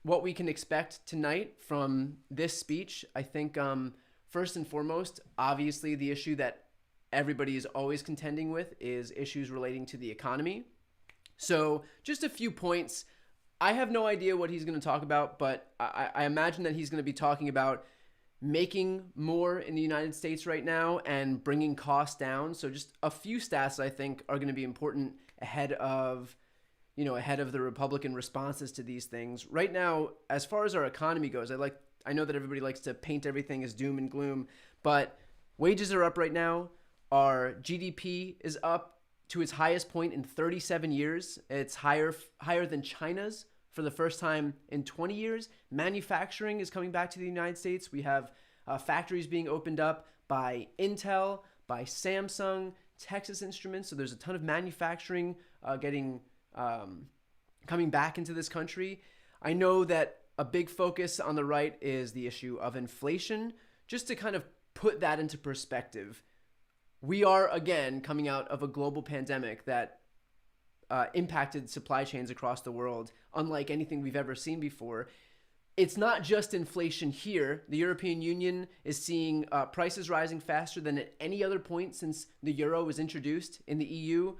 what we can expect tonight from this speech, I think first and foremost, obviously the issue that everybody is always contending with is issues relating to the economy. So just a few points. I have no idea what he's going to talk about, but I imagine that he's going to be talking about making more in the United States right now and bringing costs down. So just a few stats I think are going to be important ahead of the Republican responses to these things. Right now, as far as our economy goes, I know that everybody likes to paint everything as doom and gloom, but wages are up right now. Our GDP is up to its highest point in 37 years. It's higher than China's for the first time in 20 years. Manufacturing is coming back to the United States. We have factories being opened up by Intel, by Samsung, Texas Instruments. So there's a ton of manufacturing coming back into this country. I know that a big focus on the right is the issue of inflation. Just to kind of put that into perspective, we are again coming out of a global pandemic that impacted supply chains across the world, unlike anything we've ever seen before. It's not just inflation here. The European Union is seeing prices rising faster than at any other point since the euro was introduced in the EU.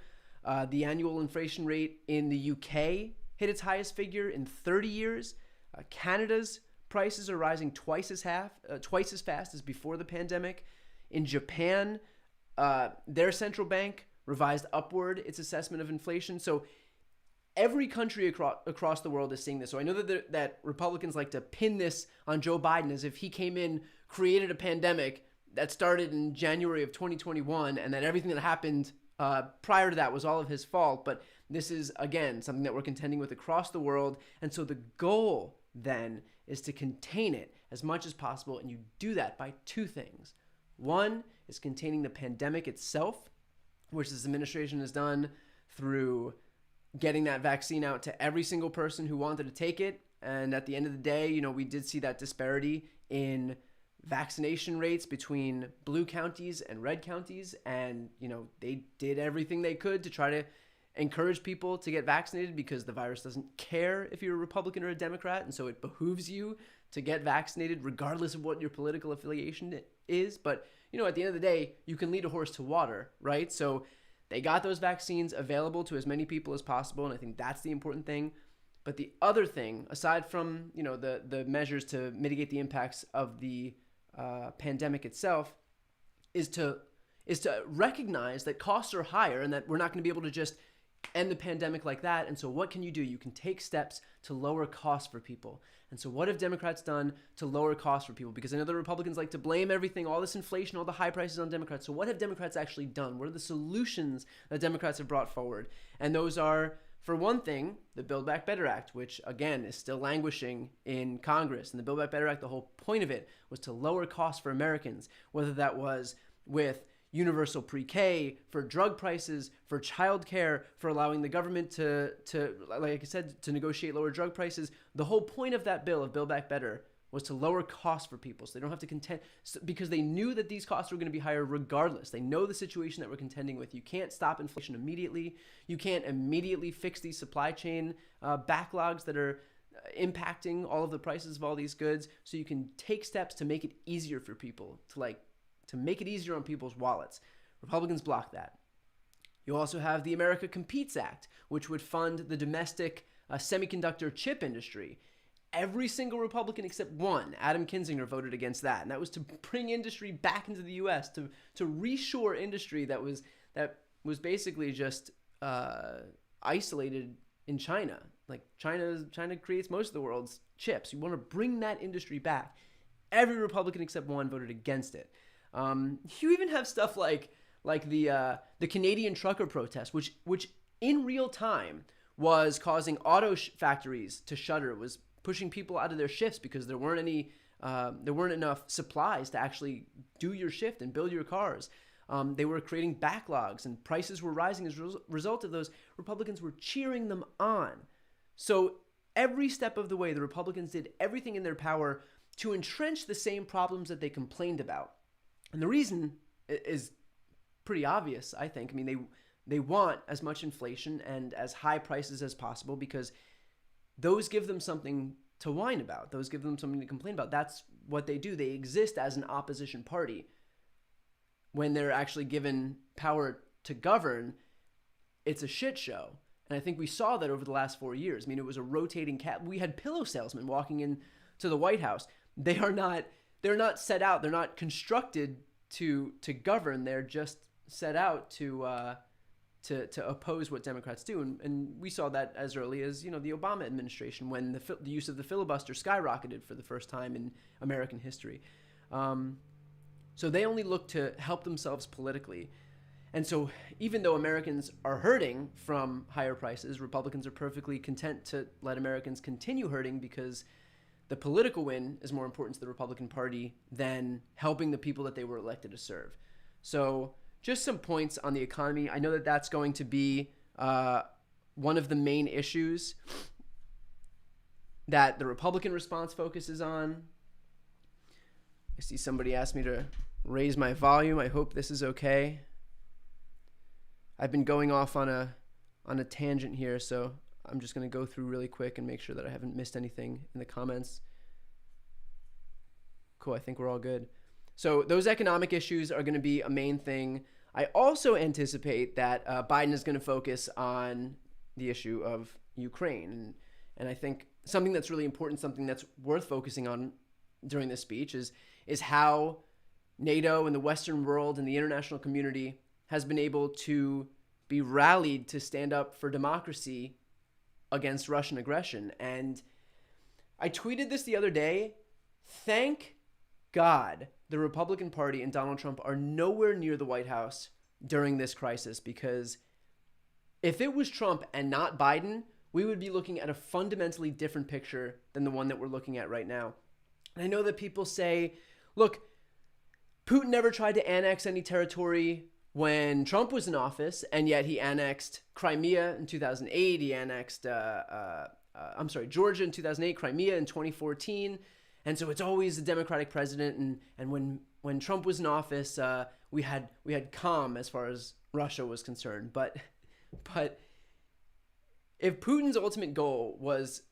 The annual inflation rate in the UK hit its highest figure in 30 years. Canada's prices are rising twice as fast as before the pandemic. In Japan, their central bank revised upward its assessment of inflation. So every country across the world is seeing this. So I know that Republicans like to pin this on Joe Biden as if he came in, created a pandemic that started in January of 2021, and that everything that happened prior to that was all of his fault. But this is, again, something that we're contending with across the world. And so the goal then is to contain it as much as possible. And you do that by two things. One is containing the pandemic itself, which this administration has done through getting that vaccine out to every single person who wanted to take it. And at the end of the day, we did see that disparity in vaccination rates between blue counties and red counties. And, they did everything they could to try to encourage people to get vaccinated because the virus doesn't care if you're a Republican or a Democrat. And so it behooves you to get vaccinated regardless of what your political affiliation is. But, at the end of the day, you can lead a horse to water, right? So they got those vaccines available to as many people as possible. And I think that's the important thing. But the other thing, aside from, the measures to mitigate the impacts of the pandemic itself, is to recognize that costs are higher and that we're not going to be able to just end the pandemic like that. And so what can you do? You can take steps to lower costs for people. And so what have Democrats done to lower costs for people? Because I know the Republicans like to blame everything, all this inflation, all the high prices on Democrats. So what have Democrats actually done? What are the solutions that Democrats have brought forward? And those are, for one thing, the Build Back Better Act, which again is still languishing in Congress. And the Build Back Better Act, the whole point of it was to lower costs for Americans, whether that was with universal pre-K, for drug prices, for childcare, for allowing the government to, like I said, to negotiate lower drug prices. The whole point of that bill, of Build Back Better, was to lower costs for people so they don't have to contend, because they knew that these costs were going to be higher regardless. They know the situation that we're contending with. You can't stop inflation immediately. You can't immediately fix these supply chain backlogs that are impacting all of the prices of all these goods. So you can take steps to make it easier for people, to make it easier on people's wallets. Republicans block that. You also have the America Competes Act, which would fund the domestic semiconductor chip industry. Every single Republican except one, Adam Kinzinger, voted against that. And that was to bring industry back into the U.S., to reshore industry that was basically just isolated in China. Like China creates most of the world's chips. You want to bring that industry back. Every Republican except one voted against it. You even have stuff like the Canadian trucker protest, which in real time was causing auto factories to shutter, was pushing people out of their shifts because there weren't enough supplies to actually do your shift and build your cars. They were creating backlogs and prices were rising as a result of those. Republicans were cheering them on. So every step of the way, the Republicans did everything in their power to entrench the same problems that they complained about. And the reason is pretty obvious, I think. I mean, they want as much inflation and as high prices as possible because those give them something to whine about. Those give them something to complain about. That's what they do. They exist as an opposition party. When they're actually given power to govern, it's a shit show. And I think we saw that over the last 4 years. I mean, it was a rotating cat. We had pillow salesmen walking in to the White House. They're not set out. They're not constructed to govern. They're just set out to oppose what Democrats do. And we saw that as early as, the Obama administration, when the use of the filibuster skyrocketed for the first time in American history. So they only look to help themselves politically. And so even though Americans are hurting from higher prices, Republicans are perfectly content to let Americans continue hurting because the political win is more important to the Republican Party than helping the people that they were elected to serve. So just some points on the economy. I know that that's going to be one of the main issues that the Republican response focuses on. I see somebody asked me to raise my volume. I hope this is okay. I've been going off on a tangent here, so I'm just going to go through really quick and make sure that I haven't missed anything in the comments. Cool, I think we're all good. So those economic issues are going to be a main thing. I also anticipate that Biden is going to focus on the issue of Ukraine. And I think something that's really important, something that's worth focusing on during this speech is how NATO and the Western world and the international community has been able to be rallied to stand up for democracy against Russian aggression. And I tweeted this the other day. Thank God the Republican Party and Donald Trump are nowhere near the White House during this crisis, because if it was Trump and not Biden, we would be looking at a fundamentally different picture than the one that we're looking at right now. And I know that people say, look, Putin never tried to annex any territory when Trump was in office, and yet he annexed Crimea in 2008. He annexed, Georgia in 2008, Crimea in 2014. And so it's always the Democratic president. And when Trump was in office, we had calm as far as Russia was concerned. But if Putin's ultimate goal was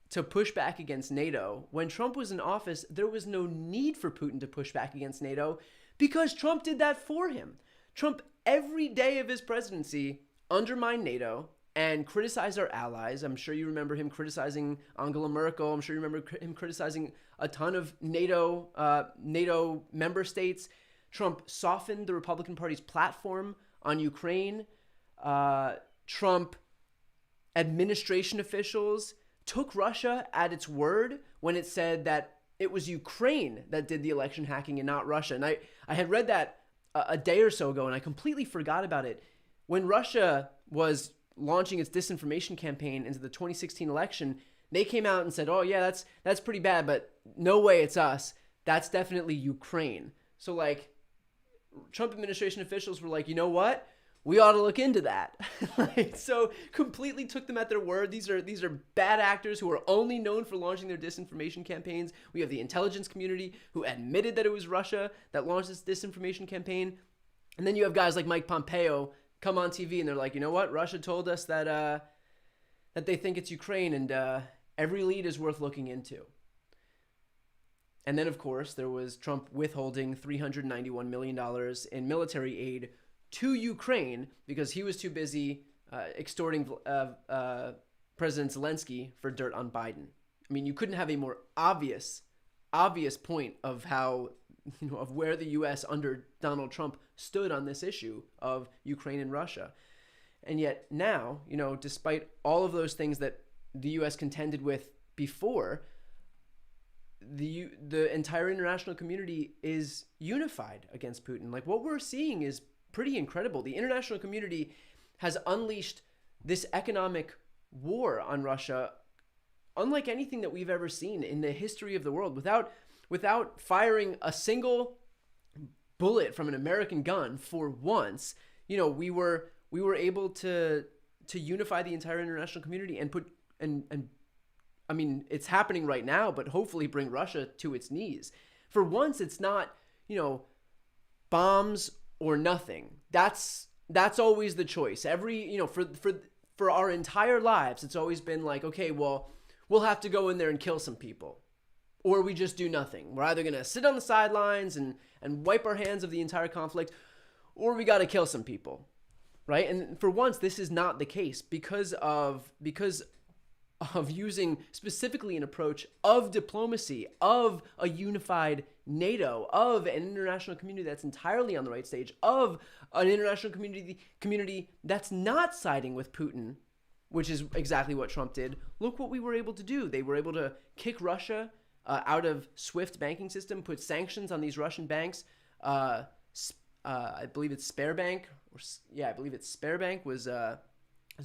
to push back against NATO, when Trump was in office, there was no need for Putin to push back against NATO because Trump did that for him. Trump, every day of his presidency, undermined NATO and criticized our allies. I'm sure you remember him criticizing Angela Merkel. I'm sure you remember him criticizing a ton of NATO member states. Trump softened the Republican Party's platform on Ukraine. Trump administration officials took Russia at its word when it said that it was Ukraine that did the election hacking and not Russia. And I had read that a day or so ago, and I completely forgot about it. When Russia was launching its disinformation campaign into the 2016 election, they came out and said, oh yeah, that's pretty bad, but no way it's us. That's definitely Ukraine. So like, Trump administration officials were like, you know what? We ought to look into that. So completely took them at their word. These are bad actors who are only known for launching their disinformation campaigns. We have the intelligence community who admitted that it was Russia that launched this disinformation campaign. And then you have guys like Mike Pompeo come on TV and they're like, you know what? Russia told us that they think it's Ukraine, and every lead is worth looking into. And then, of course, there was Trump withholding $391 million in military aid to Ukraine because he was too busy extorting President Zelensky for dirt on Biden. I mean, you couldn't have a more obvious point of how, of where the U.S. under Donald Trump stood on this issue of Ukraine and Russia. And yet now, despite all of those things that the U.S. contended with before, the entire international community is unified against Putin. Like, what we're seeing is pretty incredible. The international community has unleashed this economic war on Russia unlike anything that we've ever seen in the history of the world. Without firing a single bullet from an American gun for once, we were able to unify the entire international community and put and I mean, it's happening right now, but hopefully bring Russia to its knees. For once, it's not, bombs or nothing. That's always the choice. For our entire lives, it's always been like, okay, well, we'll have to go in there and kill some people. Or we just do nothing. We're either going to sit on the sidelines and wipe our hands of the entire conflict, or we got to kill some people, right? And for once, this is not the case because of using specifically an approach of diplomacy, of a unified NATO, of an international community that's entirely on the right stage, of an international community that's not siding with Putin, which is exactly what Trump did. Look what we were able to do. They were able to kick Russia out of SWIFT banking system, put sanctions on these Russian banks. I believe it's Sberbank. I believe it's Sberbank was a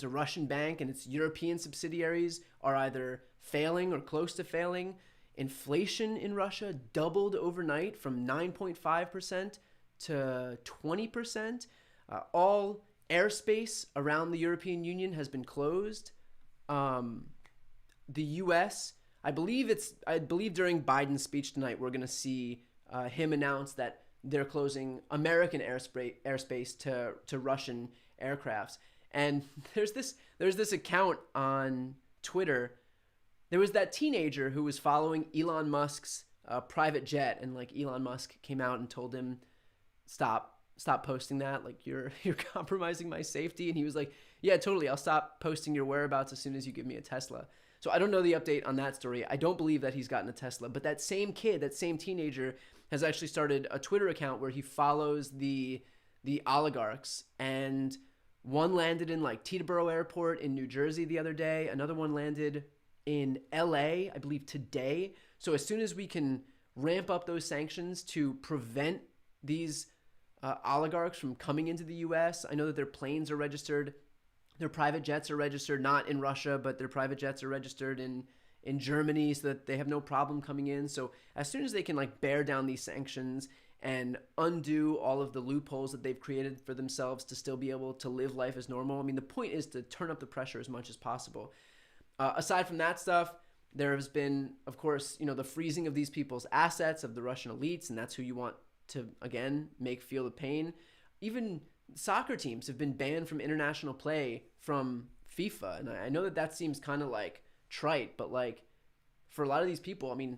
Russian bank, and its European subsidiaries are either failing or close to failing. Inflation in Russia doubled overnight from 9.5% to 20%. All airspace around the European Union has been closed. The U.S., I believe during Biden's speech tonight, we're going to see him announce that they're closing American airspace to Russian aircrafts. And there's this account on Twitter. There was that teenager who was following Elon Musk's private jet, and like Elon Musk came out and told him, stop posting that. Like you're compromising my safety. And he was like, yeah, totally. I'll stop posting your whereabouts as soon as you give me a Tesla. So I don't know the update on that story. I don't believe that he's gotten a Tesla, but that same kid, that same teenager has actually started a Twitter account where he follows the oligarchs, and one landed in like Teterboro Airport in New Jersey the other day. Another one landed in LA, I believe today. So as soon as we can ramp up those sanctions to prevent these oligarchs from coming into the US, I know that their planes are registered. Their private jets are registered, not in Russia, but their private jets are registered in Germany, so that they have no problem coming in. So as soon as they can like bear down these sanctions and undo all of the loopholes that they've created for themselves to still be able to live life as normal. I mean, the point is to turn up the pressure as much as possible. Aside from that stuff, there has been, of course, the freezing of these people's assets, of the Russian elites, and that's who you want to, again, make feel the pain. Even soccer teams have been banned from international play from FIFA, and I know that seems kind of like trite, but like for a lot of these people, I mean,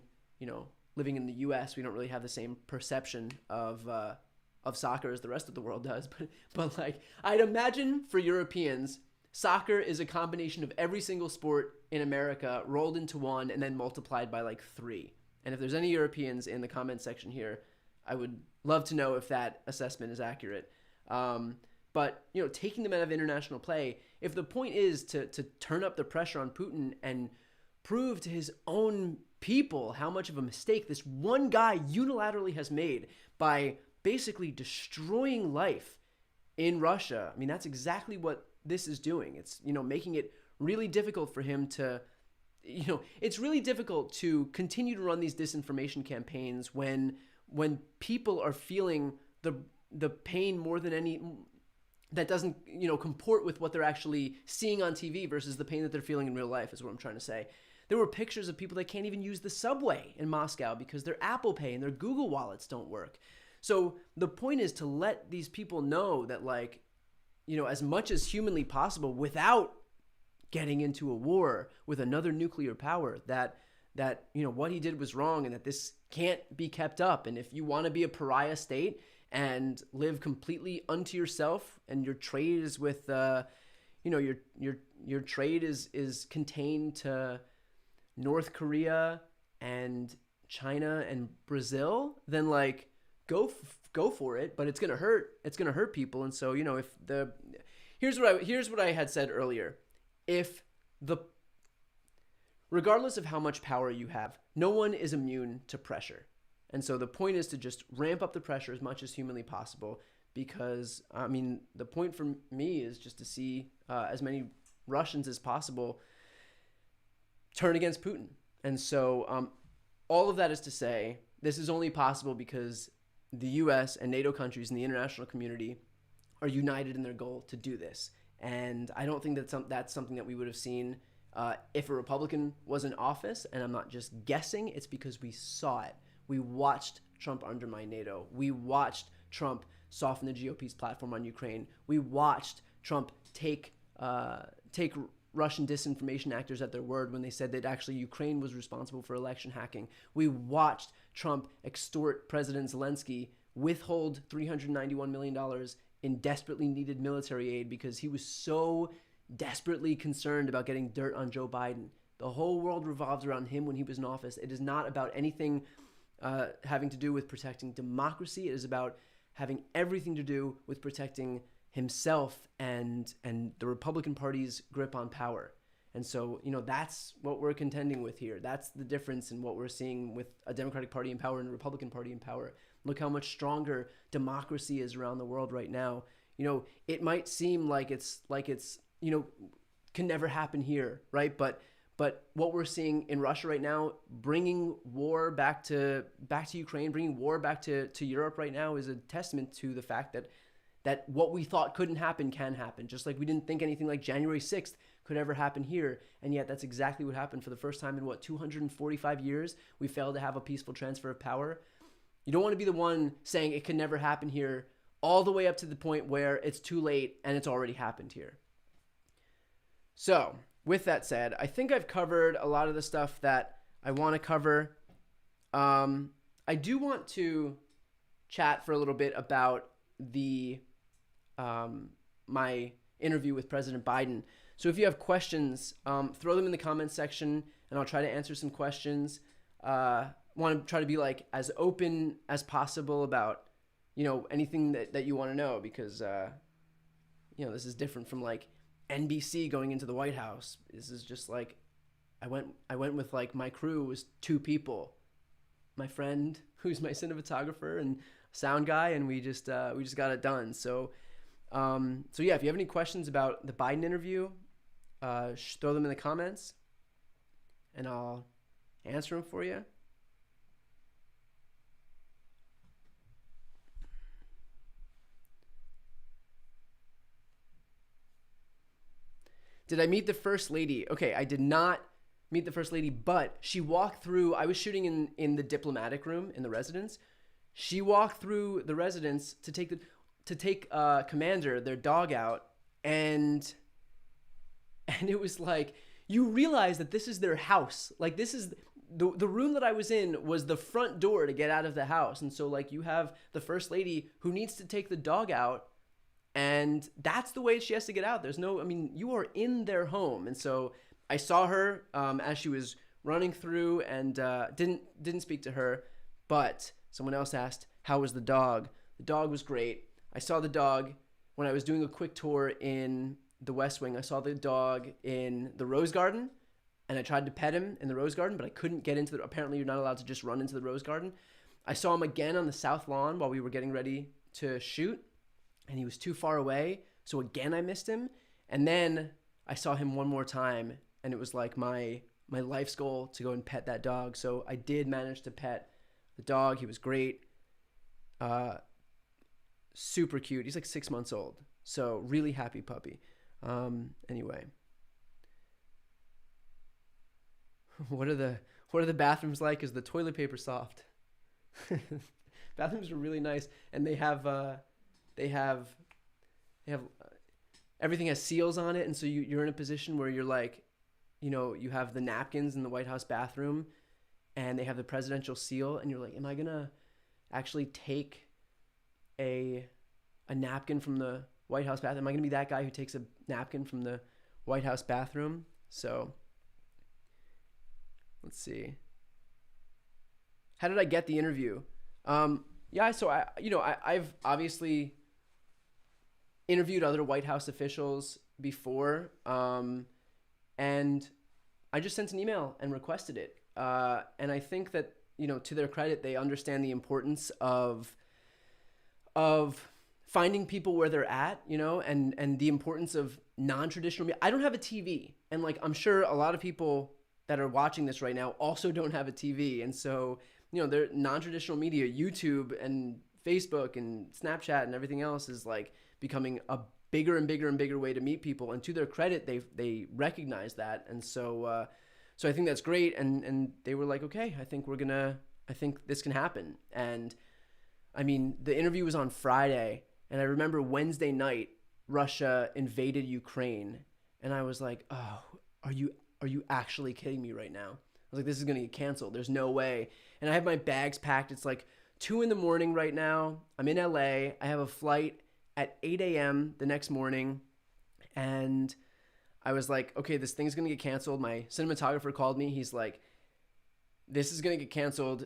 living in the U.S., we don't really have the same perception of soccer as the rest of the world does. But like, I'd imagine for Europeans, soccer is a combination of every single sport in America rolled into one and then multiplied by like 3. And if there's any Europeans in the comment section here, I would love to know if that assessment is accurate. But taking them out of international play, if the point is to turn up the pressure on Putin and prove to his own people how much of a mistake this one guy unilaterally has made by basically destroying life in Russia. I mean, that's exactly what this is doing. It's, making it really difficult for him to, it's really difficult to continue to run these disinformation campaigns when people are feeling the pain more than any, that doesn't, comport with what they're actually seeing on TV versus the pain that they're feeling in real life, is what I'm trying to say. There were pictures of people that can't even use the subway in Moscow because their Apple Pay and their Google wallets don't work. So the point is to let these people know that, like, as much as humanly possible, without getting into a war with another nuclear power, that what he did was wrong and that this can't be kept up. And if you want to be a pariah state and live completely unto yourself, and your trade is with, your trade is contained to North Korea and China and Brazil, then like go for it, but it's gonna hurt. It's gonna hurt people. And so here's what I had said earlier. Regardless of how much power you have, no one is immune to pressure. And so the point is to just ramp up the pressure as much as humanly possible, because I mean, the point for me is just to see as many Russians as possible turn against Putin. And so all of that is to say, this is only possible because the U.S. and NATO countries and the international community are united in their goal to do this. And I don't think that's something that we would have seen if a Republican was in office. And I'm not just guessing. It's because we saw it. We watched Trump undermine NATO. We watched Trump soften the GOP's platform on Ukraine. We watched Trump take Russian disinformation actors at their word when they said that actually Ukraine was responsible for election hacking. We watched Trump extort President Zelensky, withhold $391 million in desperately needed military aid because he was so desperately concerned about getting dirt on Joe Biden. The whole world revolves around him when he was in office. It is not about anything having to do with protecting democracy. It is about having everything to do with protecting himself and the Republican Party's grip on power. And so, that's what we're contending with here. That's the difference in what we're seeing with a Democratic Party in power and a Republican Party in power. Look how much stronger democracy is around the world right now. It might seem like it's can never happen here, right? But what we're seeing in Russia right now, bringing war back to Ukraine, bringing war back to Europe right now is a testament to the fact that what we thought couldn't happen can happen. Just like we didn't think anything like January 6th could ever happen here. And yet that's exactly what happened. For the first time in 245 years, we failed to have a peaceful transfer of power. You don't want to be the one saying it could never happen here, all the way up to the point where it's too late and it's already happened here. So, with that said, I think I've covered a lot of the stuff that I want to cover. I do want to chat for a little bit about my interview with President Biden. So if you have questions, throw them in the comments section, and I'll try to answer some questions. Want to try to be like as open as possible about anything that you want to know, because this is different from like NBC going into the White House. This is just like I went with like my crew was 2 people, my friend who's my cinematographer and sound guy, and we just got it done. So yeah, if you have any questions about the Biden interview, throw them in the comments and I'll answer them for you. Did I meet the First Lady? Okay, I did not meet the First Lady, but she walked through. I was shooting in the diplomatic room in the residence. She walked through the residence to take Commander, their dog, out, and it was like, you realize that this is their house. Like, this is the room that I was in was the front door to get out of the house. And so like you have the First Lady who needs to take the dog out, and that's the way she has to get out. You are in their home. And so I saw her as she was running through, and didn't speak to her, but someone else asked, how was the dog? The dog was great. I saw the dog when I was doing a quick tour in the West Wing. I saw the dog in the Rose Garden, and I tried to pet him in the Rose Garden, but I couldn't get into apparently you're not allowed to just run into the Rose Garden. I saw him again on the South Lawn while we were getting ready to shoot, and he was too far away. So again, I missed him. And then I saw him one more time, and it was like my life's goal to go and pet that dog. So I did manage to pet the dog. He was great. Super cute. He's like 6 months old. So really happy puppy. Anyway. What are the bathrooms like? Is the toilet paper soft? Bathrooms are really nice, and they have everything has seals on it, and so you're in a position where you're like, you have the napkins in the White House bathroom, and they have the presidential seal, and you're like, am I gonna actually take a napkin from the White House bathroom? Am I gonna be that guy who takes a napkin from the White House bathroom? So let's see. How did I get the interview? So I've obviously interviewed other White House officials before, and I just sent an email and requested it. And I think that, to their credit, they understand the importance of finding people where they're at, and the importance of non-traditional media. I don't have a TV, and like I'm sure a lot of people that are watching this right now also don't have a TV, and so they're non-traditional media. YouTube and Facebook and Snapchat and everything else is like becoming a bigger and bigger and bigger way to meet people. And to their credit, they recognize that, and so I think that's great. And they were like, okay, I think this can happen. And I mean, the interview was on Friday, and I remember Wednesday night Russia invaded Ukraine, And I was like, oh, are you actually kidding me right now? I was like, this is gonna get canceled. There's no way. And I have my bags packed. It's like 2 in the morning right now. I'm in LA. I have a flight at 8 a.m. the next morning. And I was like, okay, this thing's gonna get canceled. My cinematographer called me. He's like, this is gonna get canceled.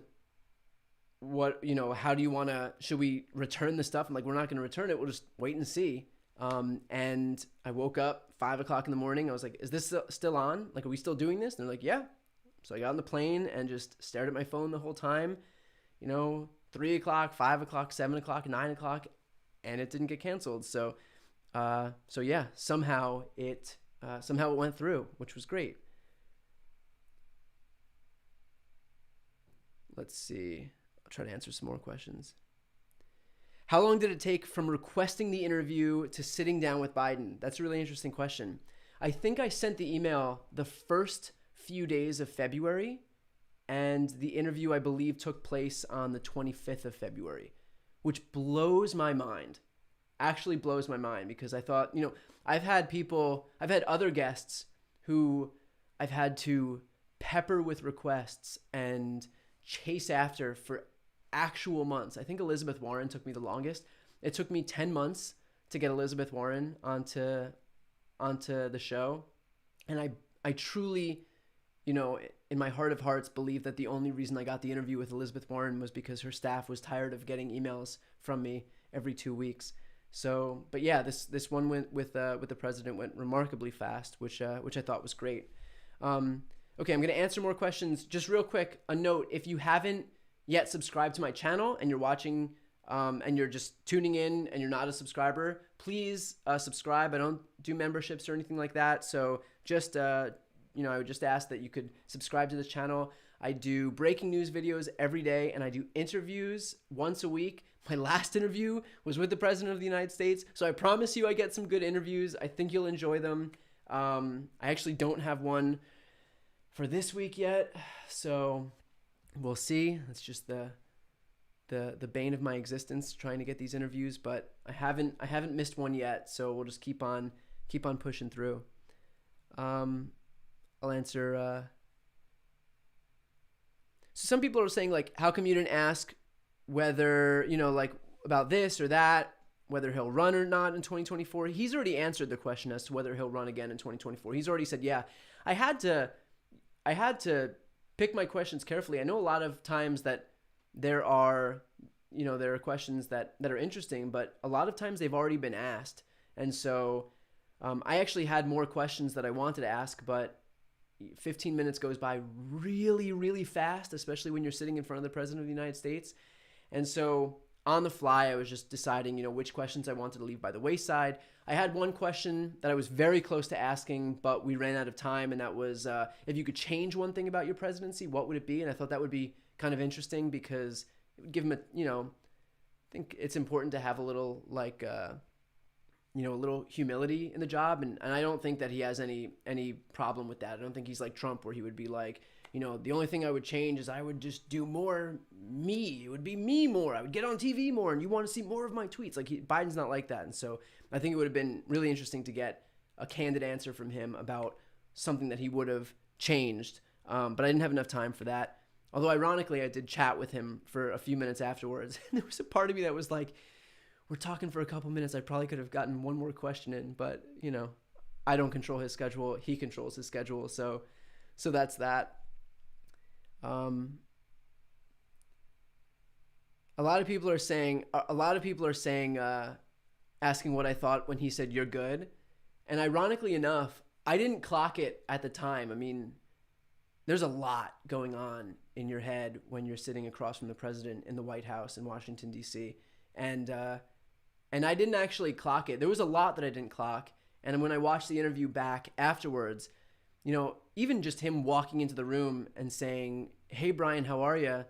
What, how do you wanna, should we return the stuff? I'm like, we're not gonna return it. We'll just wait and see. And I woke up 5 o'clock in the morning. I was like, is this still on? Like, are we still doing this? And they're like, yeah. So I got on the plane and just stared at my phone the whole time, 3 o'clock, 5 o'clock, 7 o'clock, 9 o'clock, and it didn't get canceled. So yeah, somehow it went through, which was great. Let's see. I'll try to answer some more questions. How long did it take from requesting the interview to sitting down with Biden? That's a really interesting question. I think I sent the email the first few days of February, and the interview, I believe, took place on the 25th of February, which blows my mind. Actually blows my mind, because I thought, I've had other guests who I've had to pepper with requests and chase after for actual months. I think Elizabeth Warren took me the longest. It took me 10 months to get Elizabeth Warren onto the show. And I truly, in my heart of hearts, believe that the only reason I got the interview with Elizabeth Warren was because her staff was tired of getting emails from me every 2 weeks. So, but yeah, this one went with the president went remarkably fast, which I thought was great. Okay, I'm going to answer more questions. Just real quick, a note: if you haven't yet subscribed to my channel and you're watching and you're just tuning in and you're not a subscriber, please subscribe. I don't do memberships or anything like that. So just, I would just ask that you could subscribe to this channel. I do breaking news videos every day, and I do interviews once a week. My last interview was with the President of the United States. So I promise you I get some good interviews. I think you'll enjoy them. I actually don't have one for this week yet, so we'll see. It's just the bane of my existence, trying to get these interviews, but I haven't missed one yet, so we'll just keep on pushing through. I'll answer. So some people are saying, like, how come you didn't ask whether, like, about this or that, whether he'll run or not in 2024? He's already answered the question as to whether he'll run again in 2024. He's already said, yeah. I had to pick my questions carefully. I know a lot of times that there are questions that are interesting, but a lot of times they've already been asked. And so I actually had more questions that I wanted to ask, but 15 minutes goes by really, really fast, especially when you're sitting in front of the President of the United States. And so on the fly, I was just deciding, which questions I wanted to leave by the wayside. I had one question that I was very close to asking, but we ran out of time, and that was, if you could change one thing about your presidency, what would it be? And I thought that would be kind of interesting, because it would give him I think it's important to have a little, like, a little humility in the job. And I don't think that he has any problem with that. I don't think he's like Trump, where he would be like, the only thing I would change is I would just do more me. It would be me more. I would get on TV more, and you want to see more of my tweets. Like, Biden's not like that. And so I think it would have been really interesting to get a candid answer from him about something that he would have changed. But I didn't have enough time for that. Although, ironically, I did chat with him for a few minutes afterwards. And there was a part of me that was like, we're talking for a couple minutes. I probably could have gotten one more question in, but, I don't control his schedule. He controls his schedule. So that's that. A lot of people are saying, asking what I thought when he said, "You're good." And ironically enough, I didn't clock it at the time. I mean, there's a lot going on in your head when you're sitting across from the president in the White House in Washington, D.C. And I didn't actually clock it. There was a lot that I didn't clock. And when I watched the interview back afterwards, even just him walking into the room and saying, "Hey, Brian, how are you?"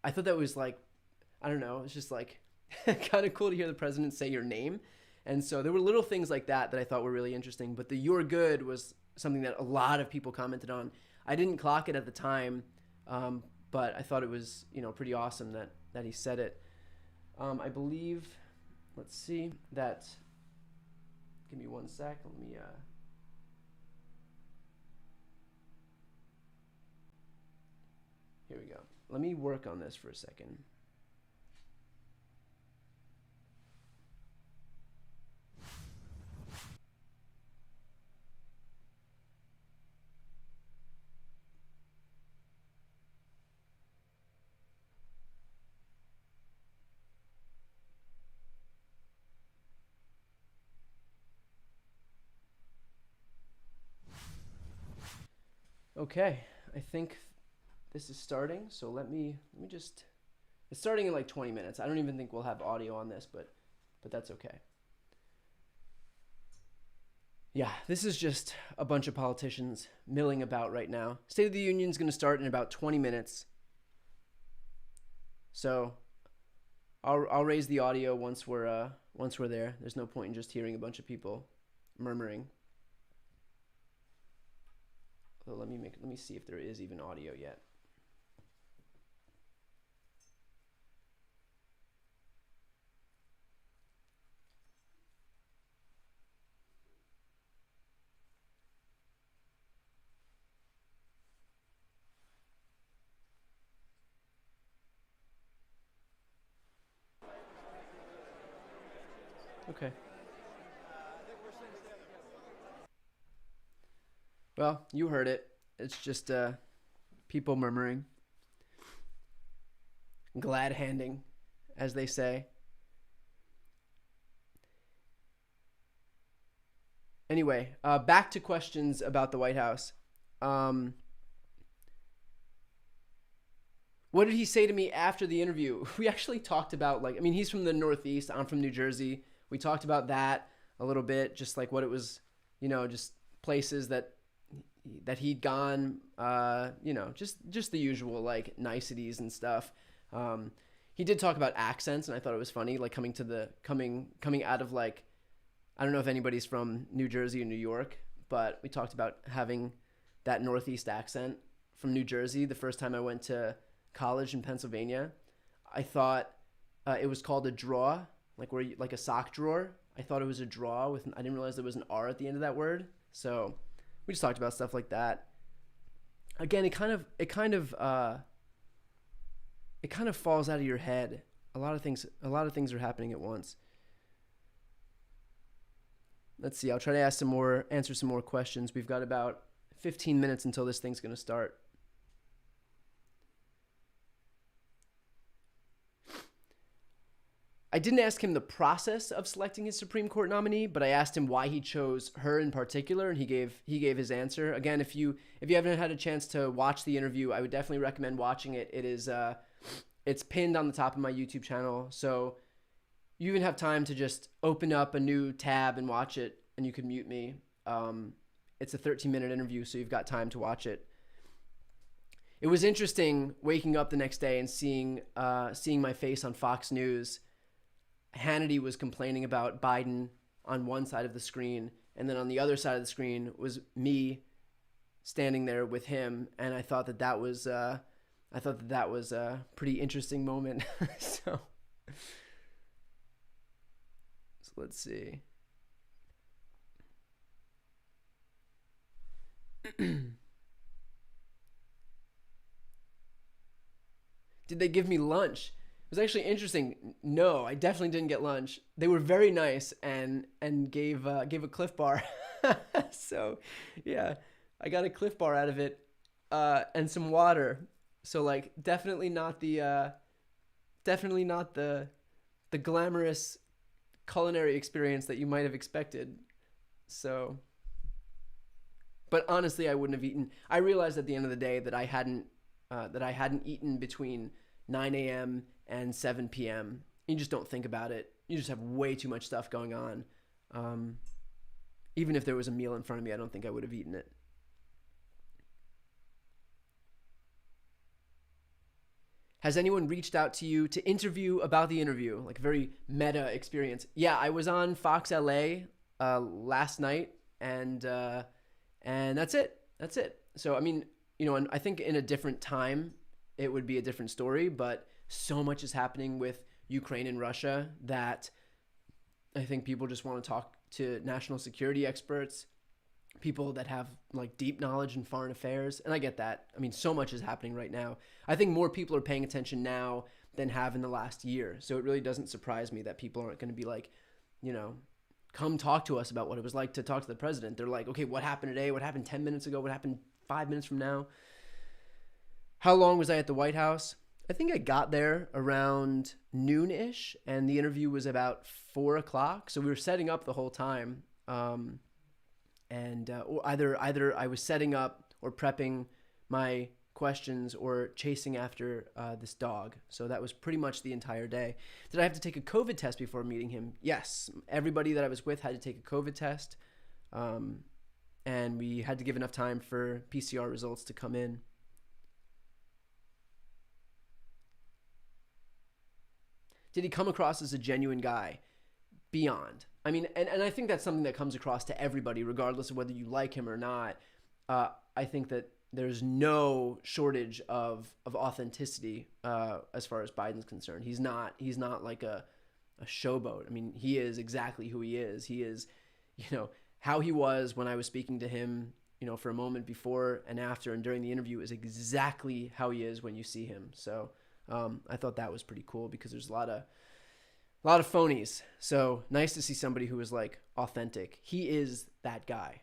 I thought that was like, I don't know, it's just like kind of cool to hear the president say your name. And so there were little things like that I thought were really interesting. But the "you're good" was something that a lot of people commented on. I didn't clock it at the time, but I thought it was, pretty awesome that he said it. I believe, let's see, that, give me one sec. Let me Here we go. Let me work on this for a second. Okay, I think this is starting. So let me just. It's starting in like 20 minutes. I don't even think we'll have audio on this, but that's okay. Yeah, this is just a bunch of politicians milling about right now. State of the Union is going to start in about 20 minutes. So I'll raise the audio once we're there. There's no point in just hearing a bunch of people murmuring. So let me see if there is even audio yet. Okay. Well, you heard it. It's just people murmuring, glad handing, as they say. Anyway, back to questions about the White House. What did he say to me after the interview? We actually talked about, like, I mean, he's from the Northeast. I'm from New Jersey. We talked about that a little bit, just like what it was, just places that he'd gone, just the usual, like, niceties and stuff. He did talk about accents, and I thought it was funny, like, coming out of, like, I don't know if anybody's from New Jersey or New York, but we talked about having that Northeast accent from New Jersey. The first time I went to college in Pennsylvania, I thought it was called a draw, like a sock drawer. I thought it was a draw I didn't realize there was an R at the end of that word. So we just talked about stuff like that. Again, it kind of falls out of your head. A lot of things are happening at once. Let's see. I'll try to answer some more questions. We've got about 15 minutes until this thing's going to start. I didn't ask him the process of selecting his Supreme Court nominee, but I asked him why he chose her in particular, and he gave his answer. Again, if you haven't had a chance to watch the interview, I would definitely recommend watching it. It's pinned on the top of my YouTube channel, so you even have time to just open up a new tab and watch it, and you can mute me. It's a 13-minute interview, so you've got time to watch it. It was interesting waking up the next day and seeing my face on Fox News. Hannity was complaining about Biden on one side of the screen, and then on the other side of the screen was me standing there with him, and I thought that was a pretty interesting moment. So let's see. Did they give me lunch? It was actually interesting. No, I definitely didn't get lunch. They were very nice and gave a Cliff Bar. So yeah, I got a Cliff Bar out of it, and some water. So like definitely not the glamorous culinary experience that you might have expected. So, but honestly, I wouldn't have eaten. I realized at the end of the day that I hadn't eaten between 9 a.m. and 7 p.m. You just don't think about it. You just have way too much stuff going on. Even if there was a meal in front of me, I don't think I would have eaten it. Has anyone reached out to you to interview about the interview? Like a very meta experience. Yeah, I was on Fox LA last night, and that's it. That's it. So I mean, and I think in a different time, it would be a different story. But so much is happening with Ukraine and Russia that I think people just want to talk to national security experts. people that have like deep knowledge in foreign affairs. And I get that. I mean, so much is happening right now. I think more people are paying attention now than have in the last year. So it really doesn't surprise me that people aren't going to be like, you know, come talk to us about what it was like to talk to the president. They're like, okay, what happened today? What happened 10 minutes ago? What happened 5 minutes from now? How long was I at the White House? I think I got there around noon-ish, and the interview was about 4 o'clock. So we were setting up the whole time. Or either I was setting up or prepping my questions or chasing after this dog. So that was pretty much the entire day. Did I have to take a COVID test before meeting him? Yes. Everybody that I was with had to take a COVID test. And we had to give enough time for PCR results to come in. Did he come across as a genuine guy? Beyond. I mean, and I think that's something that comes across to everybody, regardless of whether you like him or not. I think that there's no shortage of authenticity as far as Biden's concerned. He's not like a showboat. I mean, he is exactly who he is. He is, how he was when I was speaking to him, for a moment before and after and during the interview is exactly how he is when you see him. So I thought that was pretty cool because there's a lot of phonies. So nice to see somebody who is like authentic. He is that guy.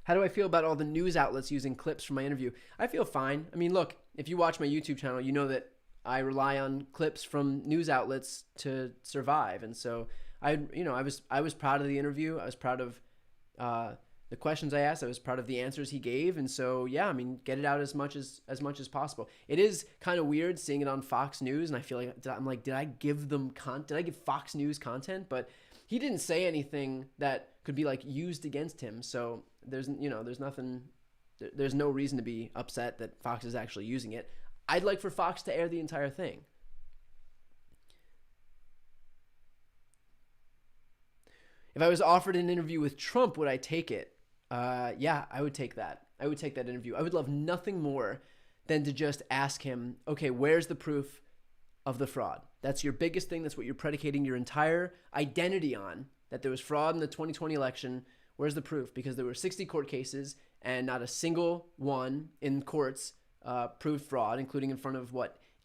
How do I feel about all the news outlets using clips from my interview? I feel fine. I mean, look, if you watch my YouTube channel, you know that I rely on clips from news outlets to survive. And so I was proud of the interview. I was proud of the questions I asked. I was proud of the answers he gave. And so, yeah, I mean, get it out as much as possible. It is kind of weird seeing it on Fox News. And I feel like, did I give Fox News content? But he didn't say anything that could be like used against him. So there's no reason to be upset that Fox is actually using it. I'd like for Fox to air the entire thing. If I was offered an interview with Trump, would I take it? Yeah, I would take that. I would take that interview. I would love nothing more than to just ask him, okay, where's the proof of the fraud? That's your biggest thing. That's what you're predicating your entire identity on, that there was fraud in the 2020 election. Where's the proof? Because there were 60 court cases and not a single one in courts proved fraud, including in front of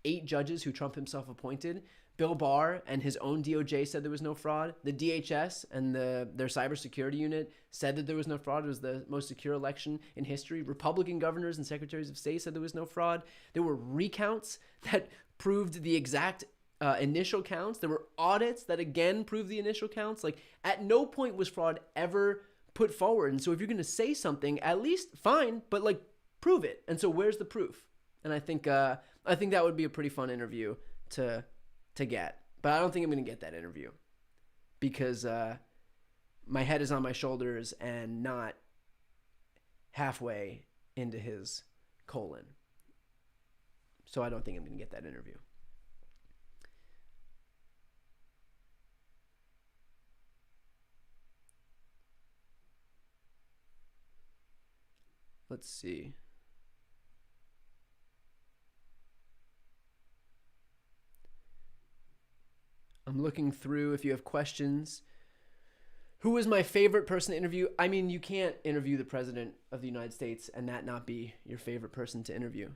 8 judges who Trump himself appointed. Bill Barr and his own DOJ said there was no fraud. The DHS and their cybersecurity unit said that there was no fraud. It was the most secure election in history. Republican governors and secretaries of state said there was no fraud. There were recounts that proved the exact initial counts. There were audits that again proved the initial counts. Like, at no point was fraud ever put forward. And so if you're going to say something, at least fine, but like prove it. And so where's the proof? And I think that would be a pretty fun interview to get. But I don't think I'm going to get that interview because my head is on my shoulders and not halfway into his colon. So I don't think I'm going to get that interview. Let's see. I'm looking through if you have questions. Who was my favorite person to interview? I mean, you can't interview the president of the United States and that not be your favorite person to interview.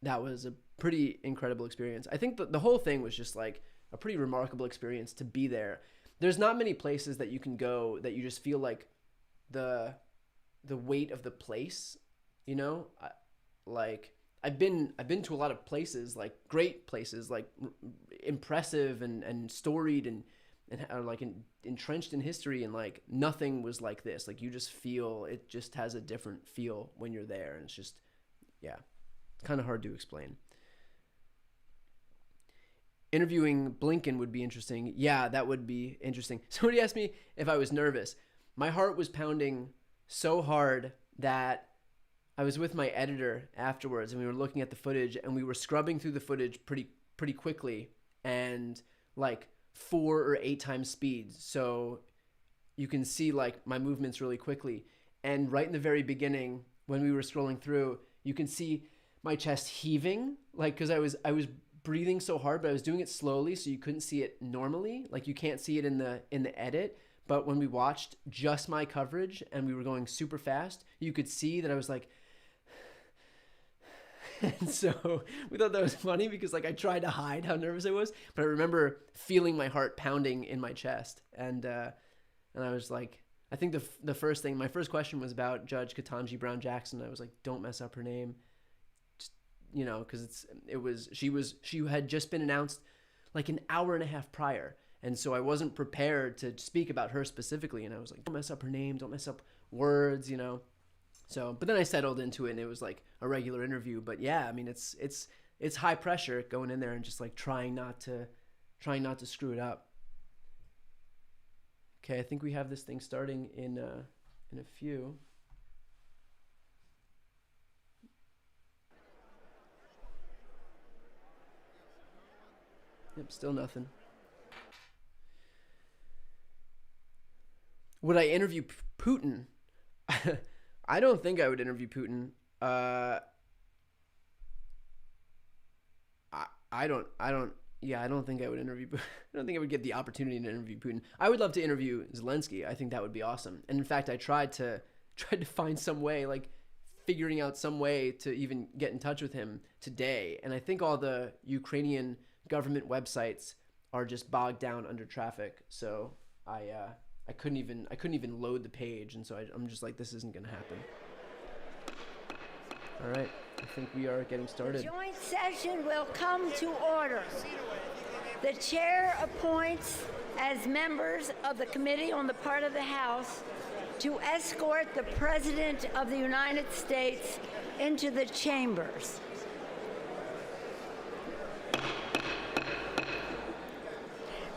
That was a pretty incredible experience. I think the whole thing was just like a pretty remarkable experience to be there. There's not many places that you can go that you just feel like the weight of the place, like I've been to a lot of places, like great places, like impressive and storied and like entrenched in history, and like nothing was like this. Like you just feel, it just has a different feel when you're there, and it's just, yeah, it's kind of hard to explain. Interviewing Blinken would be interesting. Yeah, that would be interesting. Somebody asked me if I was nervous. My heart was pounding so hard that I was with my editor afterwards, and we were looking at the footage, and we were scrubbing through the footage pretty quickly, and like 4 or 8 times speed. So you can see like my movements really quickly. And right in the very beginning, when we were scrolling through, you can see my chest heaving, like, because I was breathing so hard, but I was doing it slowly, so you couldn't see it normally. Like you can't see it in the edit. But when we watched just my coverage and we were going super fast, you could see that I was like, and so we thought that was funny because like I tried to hide how nervous I was, but I remember feeling my heart pounding in my chest, and I was like, I think the first thing, my first question was about Judge Ketanji Brown Jackson. I was like, don't mess up her name, just, you know, because she had just been announced like an hour and a half prior. And so I wasn't prepared to speak about her specifically. And I was like, don't mess up her name. Don't mess up words, you know? So, but then I settled into it and it was like a regular interview. But yeah, I mean, it's high pressure going in there and just like trying not to screw it up. Okay. I think we have this thing starting in a few. Yep. Still nothing. Would I interview Putin? I don't think I would interview Putin. I don't think I would interview. I don't think I would get the opportunity to interview Putin. I would love to interview Zelensky. I think that would be awesome. And in fact, I tried to find some way, like figuring out some way to even get in touch with him today. And I think all the Ukrainian government websites are just bogged down under traffic. So I couldn't even load the page, and so I'm just like, this isn't going to happen. All right, I think we are getting started. The joint session will come to order. The chair appoints as members of the committee on the part of the House to escort the President of the United States into the chambers.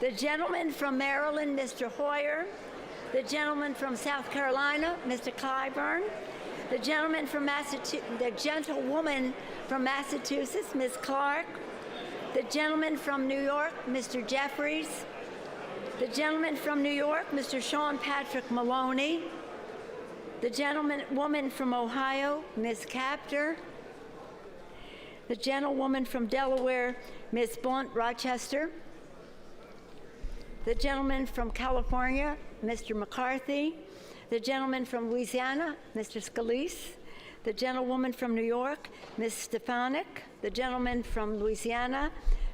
The gentleman from Maryland, Mr. Hoyer. The gentleman from South Carolina, Mr. Clyburn. The gentleman from the gentlewoman from Massachusetts, Ms. Clark. The gentleman from New York, Mr. Jeffries. The gentleman from New York, Mr. Sean Patrick Maloney. The gentlewoman from Ohio, Ms. Capter. The gentlewoman from Delaware, Ms. Blunt Rochester. The gentleman from California, Mr. McCarthy. The gentleman from Louisiana, Mr. Scalise. The gentlewoman from New York, Ms. Stefanik. The gentleman from Louisiana,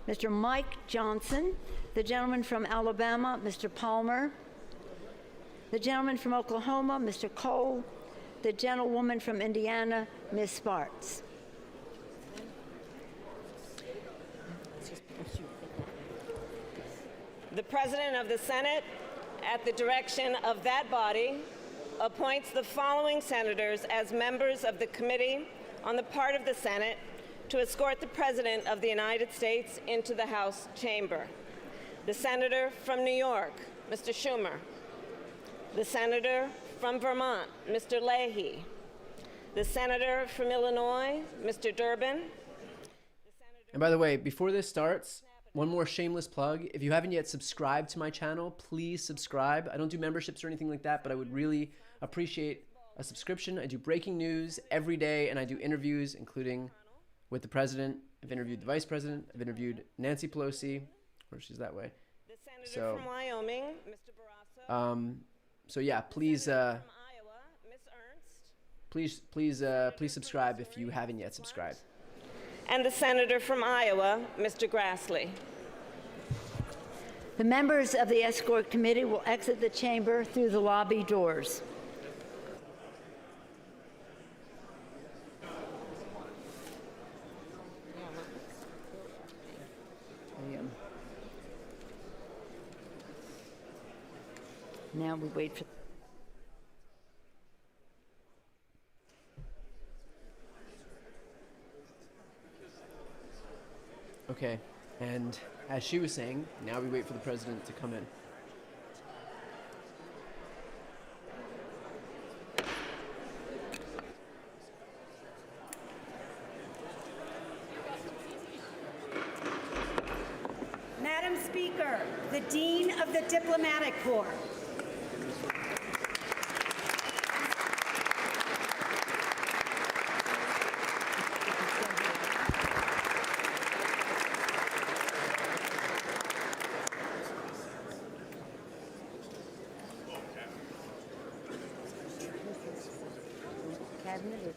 Mr. Mike Johnson. The gentleman from Alabama, Mr. Palmer. The gentleman from Oklahoma, Mr. Cole. The gentlewoman from Indiana, Ms. Spartz. The President of the Senate, at the direction of that body, appoints the following senators as members of the Committee on the part of the Senate to escort the President of the United States into the House chamber. The Senator from New York, Mr. Schumer. The Senator from Vermont, Mr. Leahy. The Senator from Illinois, Mr. Durbin. And by the way, before this starts, one more shameless plug. If you haven't yet subscribed to my channel, please subscribe. I don't do memberships or anything like that, but I would really appreciate a subscription. I do breaking news every day, and I do interviews, including with the president. I've interviewed the vice president. I've interviewed Nancy Pelosi, or she's that way. The Senator from Wyoming, Mr. Barrasso. So yeah, please, From Iowa, Ms. Ernst. please subscribe if you haven't yet subscribed. And the Senator from Iowa, Mr. Grassley. The members of the escort committee will exit the chamber through the lobby doors. Now we wait for. Okay, and as she was saying, now we wait for the president to come in. Madam Speaker, the Dean of the Diplomatic Corps. cabinet is.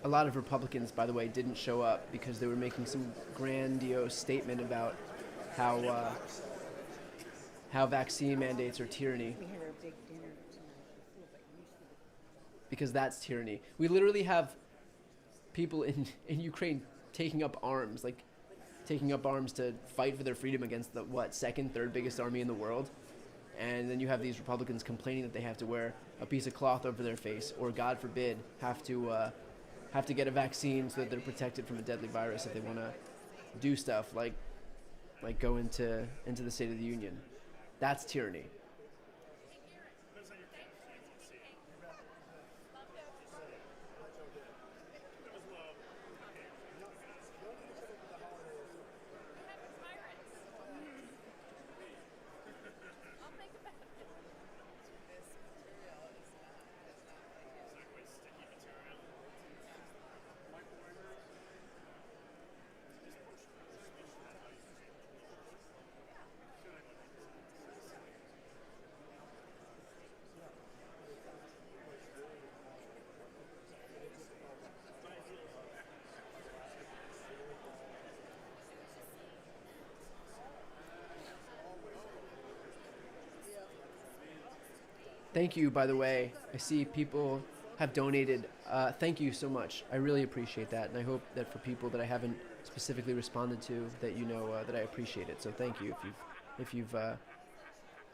A lot of Republicans, by the way, didn't show up because they were making some grandiose statement about how vaccine mandates are tyranny. We had our big dinner tonight. Because that's tyranny. We literally have people in Ukraine taking up arms to fight for their freedom against the second, third biggest army in the world. And then you have these Republicans complaining that they have to wear a piece of cloth over their face, or God forbid, have to get a vaccine so that they're protected from a deadly virus if they want to do stuff like go into the State of the Union. That's tyranny. Thank you, by the way. I see people have donated. Thank you so much. I really appreciate that. And I hope that for people that I haven't specifically responded to, that you know that I appreciate it. So thank you if you've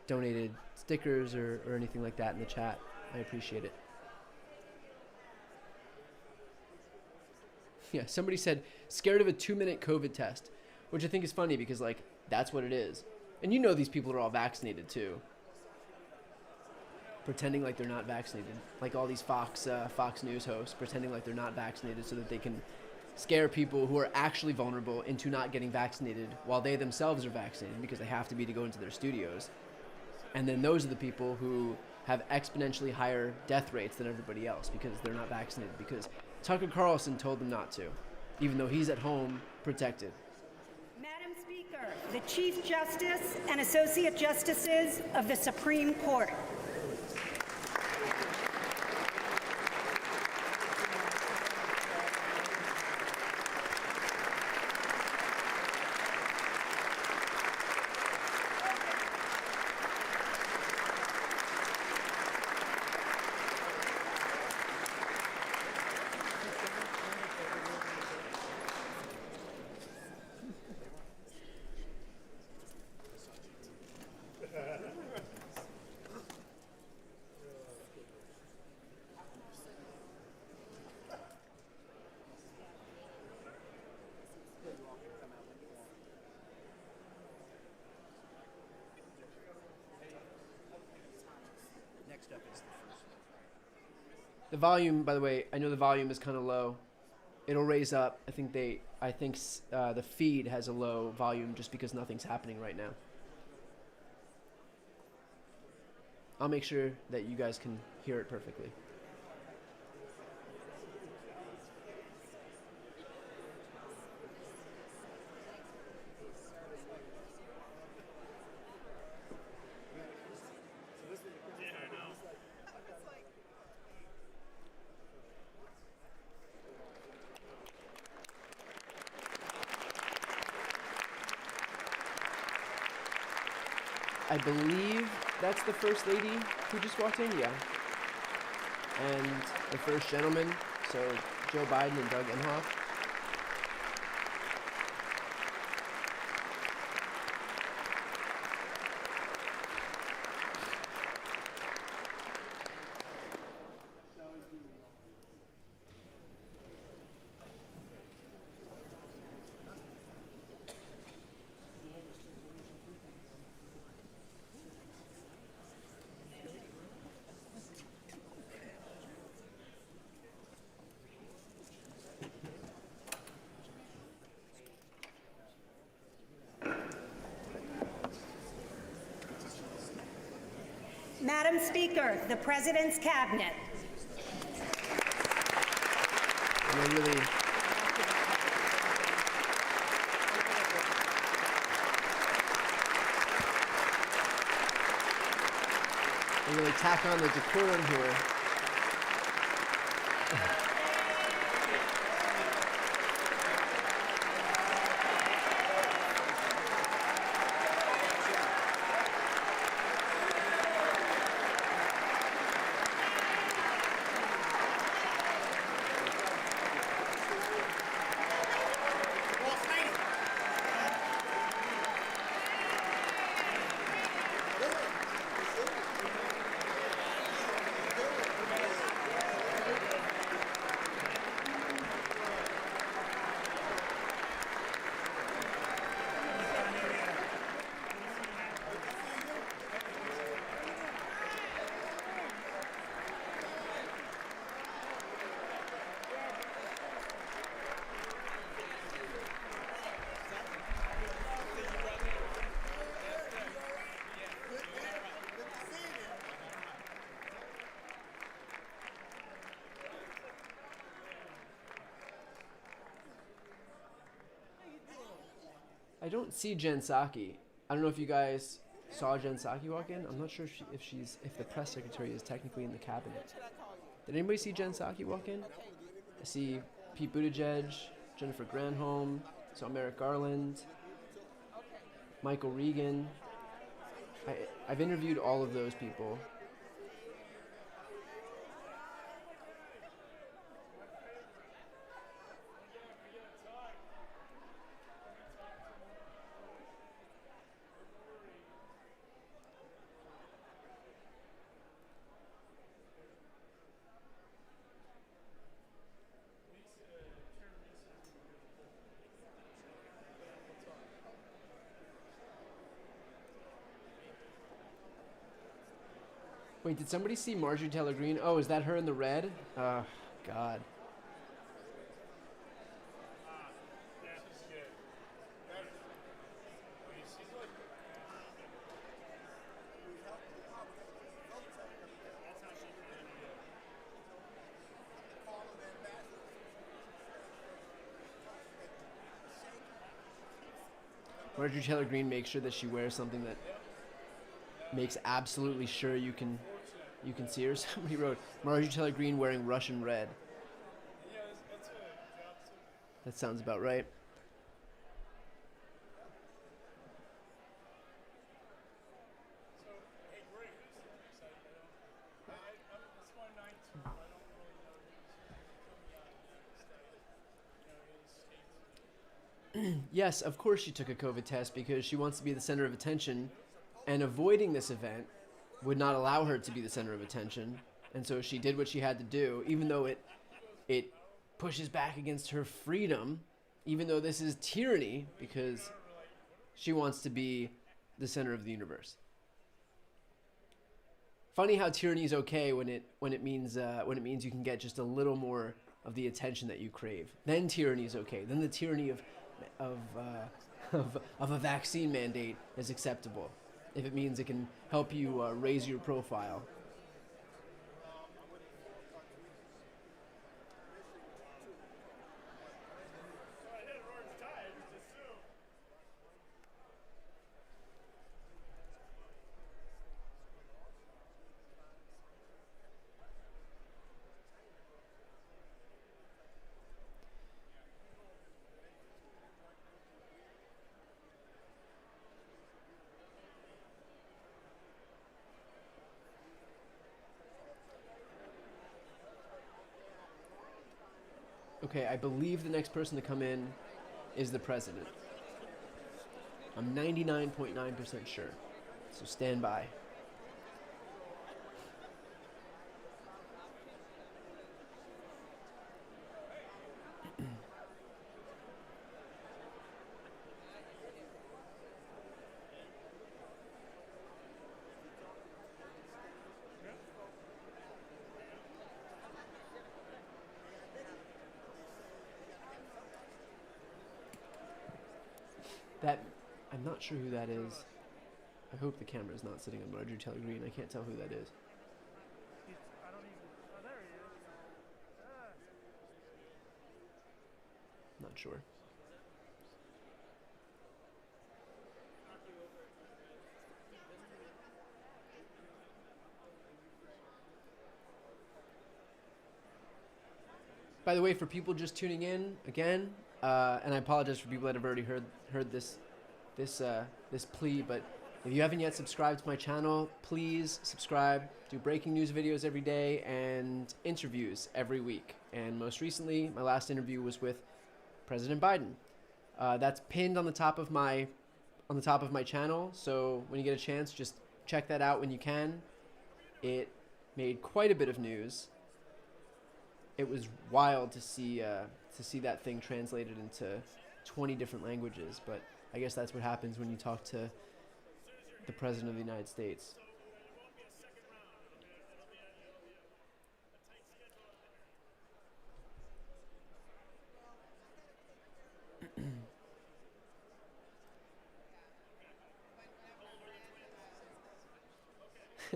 donated stickers or anything like that in the chat. I appreciate it. Yeah, somebody said, scared of a 2-minute COVID test, which I think is funny because, like, that's what it is. And you know these people are all vaccinated, too. Pretending like they're not vaccinated. Like all these Fox News hosts pretending like they're not vaccinated so that they can scare people who are actually vulnerable into not getting vaccinated while they themselves are vaccinated because they have to be to go into their studios. And then those are the people who have exponentially higher death rates than everybody else because they're not vaccinated, because Tucker Carlson told them not to, even though he's at home protected. Madam Speaker, the Chief Justice and Associate Justices of the Supreme Court. The volume, by the way, I know the volume is kind of low. It'll raise up. I think the feed has a low volume just because nothing's happening right now. I'll make sure that you guys can hear it perfectly. I believe that's the First Lady who just walked in, yeah. And the First Gentleman, so Joe Biden and Doug Emhoff. Madam Speaker, the President's Cabinet. And I really We really tack on the decorum here. I don't see Jen Psaki. I don't know if you guys saw Jen Psaki walk in. I'm not sure if the press secretary is technically in the cabinet. Did anybody see Jen Psaki walk in? I see Pete Buttigieg, Jennifer Granholm, saw Merrick Garland, Michael Regan. I've interviewed all of those people. Wait, did somebody see Marjorie Taylor Greene? Oh, is that her in the red? God. Marjorie Taylor Greene makes sure that she wears something that makes absolutely sure you can see her. Somebody wrote Marjorie Taylor Greene wearing Russian red. That sounds about right. Yes, of course she took a COVID test because she wants to be the center of attention, and avoiding this event would not allow her to be the center of attention. And so she did what she had to do, even though it pushes back against her freedom, even though this is tyranny, because she wants to be the center of the universe. Funny how tyranny is okay when it means you can get just a little more of the attention that you crave. Then tyranny is okay. Then the tyranny of a vaccine mandate is acceptable if it means it can help you raise your profile. Okay, I believe the next person to come in is the president. I'm 99.9% sure. So stand by. I'm not sure who that is. I hope the camera's not sitting on Marjorie Taylor Greene. I can't tell who that is. Not sure. By the way, for people just tuning in again, and I apologize for people that have already heard this plea, but if you haven't yet subscribed to my channel, please subscribe. Do breaking news videos every day and interviews every week. And most recently, my last interview was with President Biden. That's pinned on the top of my channel. So when you get a chance, just check that out when you can. It made quite a bit of news. It was wild to see that thing translated into 20 different languages. But I guess that's what happens when you talk to the President of the United States.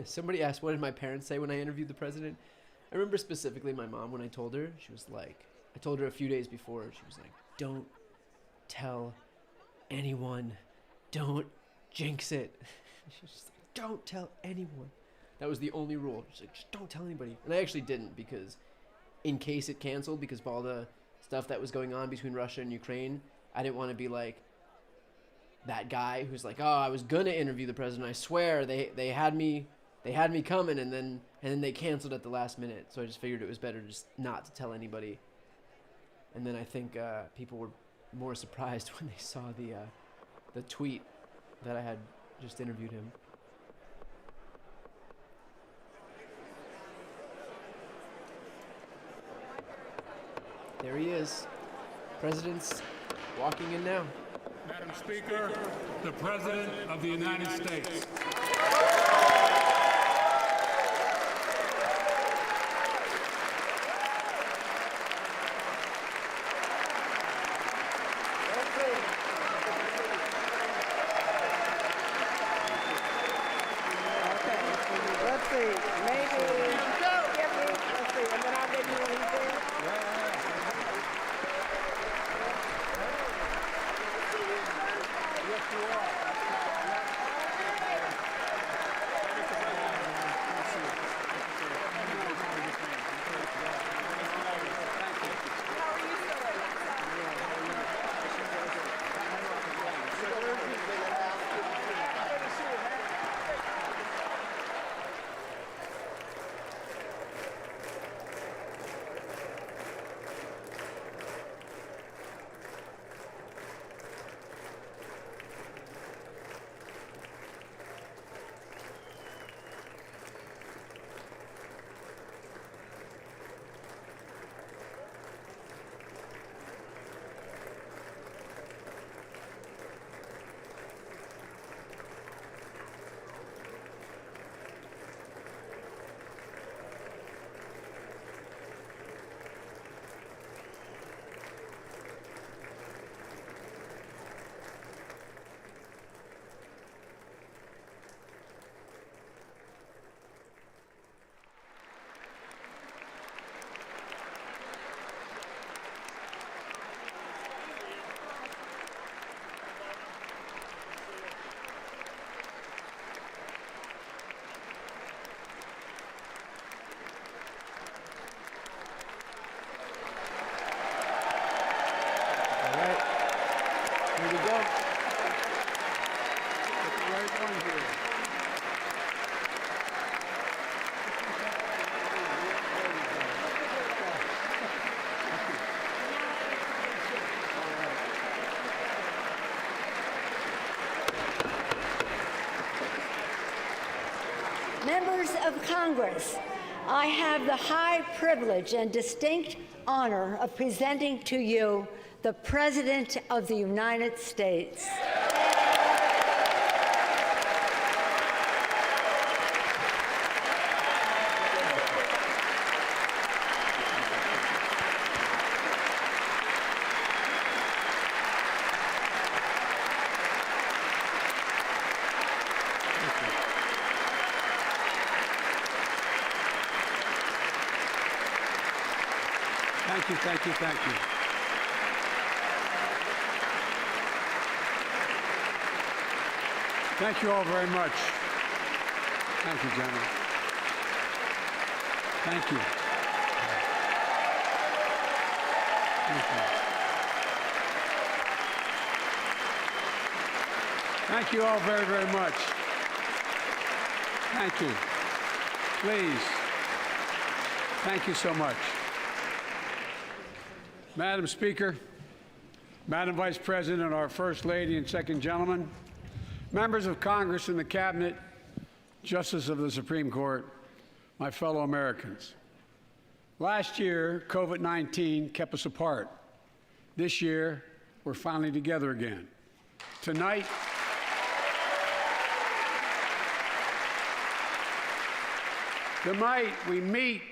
Somebody asked, what did my parents say when I interviewed the president? I remember specifically my mom, when I told her, she was like, I told her a few days before, she was like, don't tell anyone, don't jinx it. She was just like, don't tell anyone. That was the only rule. She's like, just don't tell anybody. And I actually didn't, because in case it canceled, because of all the stuff that was going on between Russia and Ukraine, I didn't want to be like that guy who's like, oh, I was gonna interview the president. I swear they had me coming, and then they canceled at the last minute. So I just figured it was better just not to tell anybody. And then I think people were more surprised when they saw the tweet that I had just interviewed him. There he is. President's walking in now. Madam Speaker, the President of the United States. Members of Congress, I have the high privilege and distinct honor of presenting to you the President of the United States. Thank you, thank you, thank you. Thank you all very much. Thank you, General. Thank you. Thank you all very, very much. Thank you. Please. Thank you so much. Madam Speaker, Madam Vice President, our First Lady and Second Gentleman, members of Congress and the Cabinet, Justices of the Supreme Court, my fellow Americans. Last year, COVID-19 kept us apart. This year, we're finally together again. Tonight, we meet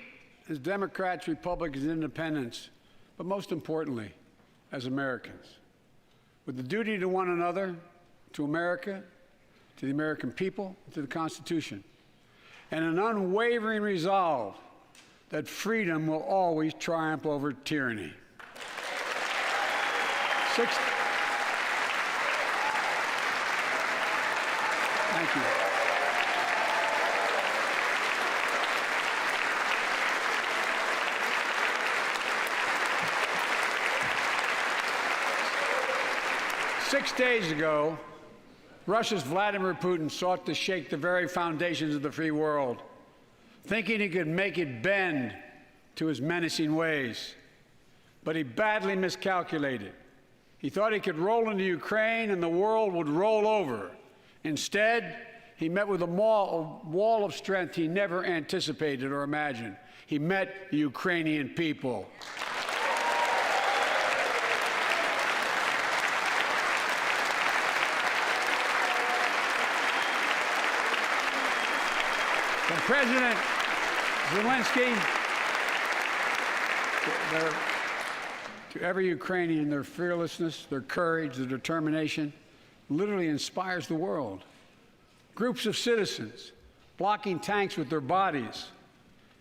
as Democrats, Republicans, and Independents, but most importantly, as Americans, with the duty to one another, to America, to the American people, to the Constitution, and an unwavering resolve that freedom will always triumph over tyranny. Thank you. 6 days ago, Russia's Vladimir Putin sought to shake the very foundations of the free world, thinking he could make it bend to his menacing ways. But he badly miscalculated. He thought he could roll into Ukraine and the world would roll over. Instead, he met with a wall of strength he never anticipated or imagined. He met the Ukrainian people. From President Zelensky to every Ukrainian, their fearlessness, their courage, their determination literally inspires the world. Groups of citizens blocking tanks with their bodies,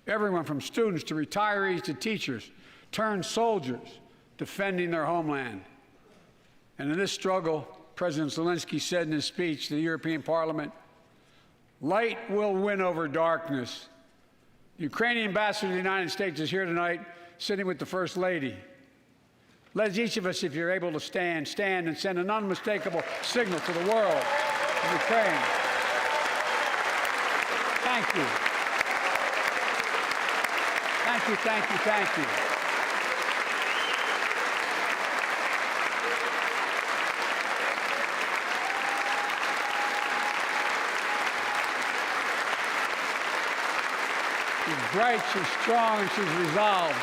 everyone from students to retirees to teachers, turned soldiers defending their homeland. And in this struggle, President Zelensky said in his speech to the European Parliament, "Light will win over darkness." The Ukrainian ambassador to the United States is here tonight, sitting with the First Lady. Let each of us, if you're able to stand and send an unmistakable signal to the world of Ukraine. Thank you. Thank you, thank you, thank you. She's bright, she's strong, and she's resolved.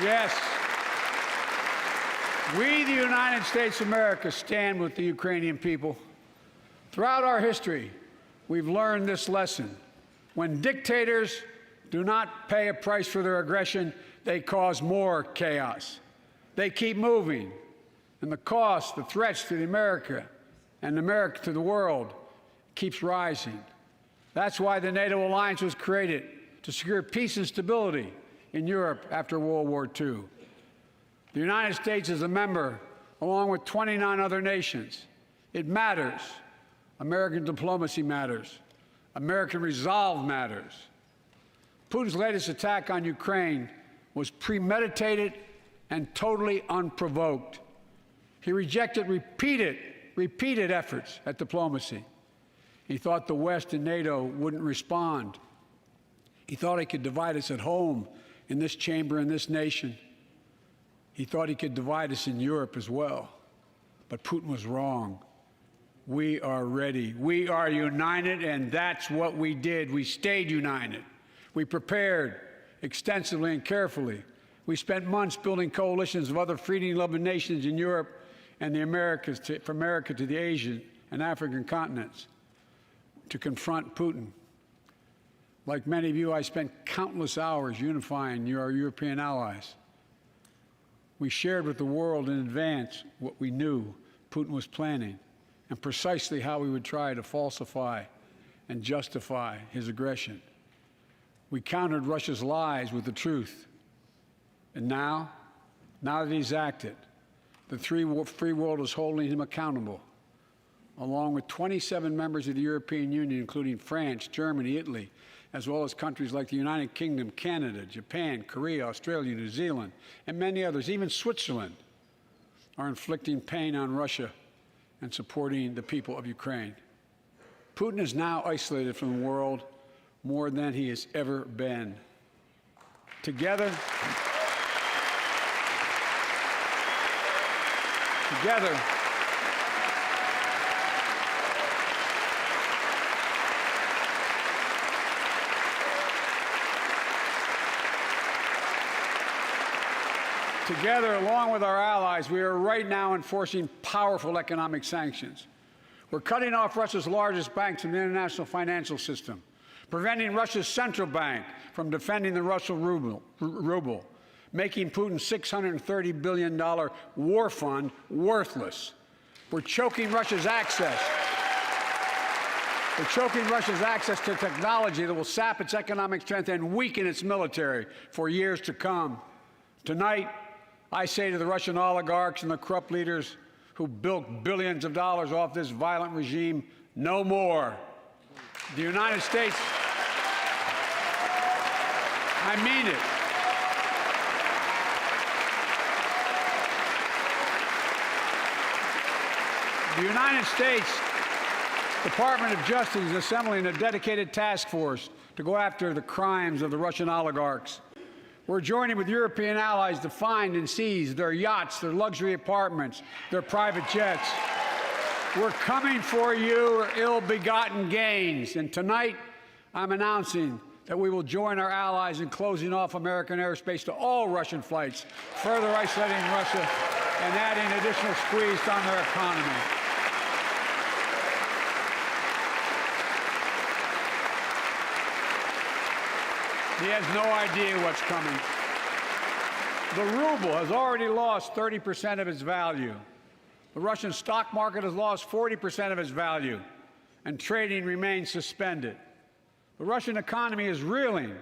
Yes, we, the United States of America, stand with the Ukrainian people. Throughout our history, we've learned this lesson. When dictators do not pay a price for their aggression, they cause more chaos. They keep moving, and the cost, the threats to America and America to the world keeps rising. That's why the NATO alliance was created, to secure peace and stability in Europe after World War II. The United States is a member, along with 29 other nations. It matters. American diplomacy matters. American resolve matters. Putin's latest attack on Ukraine was premeditated and totally unprovoked. He rejected repeated efforts at diplomacy. He thought the West and NATO wouldn't respond. He thought he could divide us at home, in this chamber, in this nation. He thought he could divide us in Europe as well. But Putin was wrong. We are ready. We are united, and that's what we did. We stayed united. We prepared extensively and carefully. We spent months building coalitions of other freedom-loving nations in Europe and the Americas, from America to the Asian and African continents, to confront Putin. Like many of you, I spent countless hours unifying our European allies. We shared with the world in advance what we knew Putin was planning and precisely how he would try to falsify and justify his aggression. We countered Russia's lies with the truth. And now that he's acted, the free world is holding him accountable, along with 27 members of the European Union, including France, Germany, Italy, as well as countries like the United Kingdom, Canada, Japan, Korea, Australia, New Zealand, and many others, even Switzerland, are inflicting pain on Russia and supporting the people of Ukraine. Putin is now isolated from the world more than he has ever been. Together, along with our allies, we are right now enforcing powerful economic sanctions. We're cutting off Russia's largest banks from the international financial system, preventing Russia's central bank from defending the Russian ruble, making Putin's $630 billion war fund worthless. We're choking Russia's access. To technology that will sap its economic strength and weaken its military for years to come. Tonight, I say to the Russian oligarchs and the corrupt leaders who bilked billions of dollars off this violent regime, no more. The United States, I mean it. The United States Department of Justice is assembling a dedicated task force to go after the crimes of the Russian oligarchs. We're joining with European allies to find and seize their yachts, their luxury apartments, their private jets. We're coming for your ill-begotten gains. And tonight, I'm announcing that we will join our allies in closing off American airspace to all Russian flights, further isolating Russia and adding additional squeeze on their economy. He has no idea what's coming. The ruble has already lost 30% of its value. The Russian stock market has lost 40% of its value, and trading remains suspended. The Russian economy is reeling,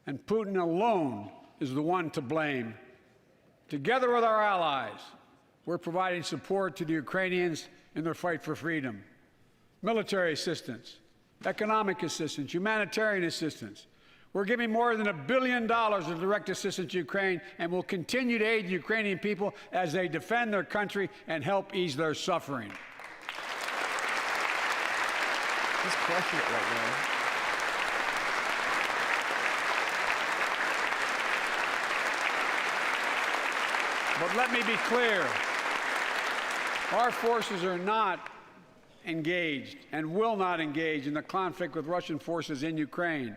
and Putin alone is the one to blame. Together with our allies, we're providing support to the Ukrainians in their fight for freedom. Military assistance, economic assistance, humanitarian assistance. We're giving more than $1 billion of direct assistance to Ukraine, and will continue to aid the Ukrainian people as they defend their country and help ease their suffering. He's crushing it right now. But let me be clear. Our forces are not engaged and will not engage in the conflict with Russian forces in Ukraine.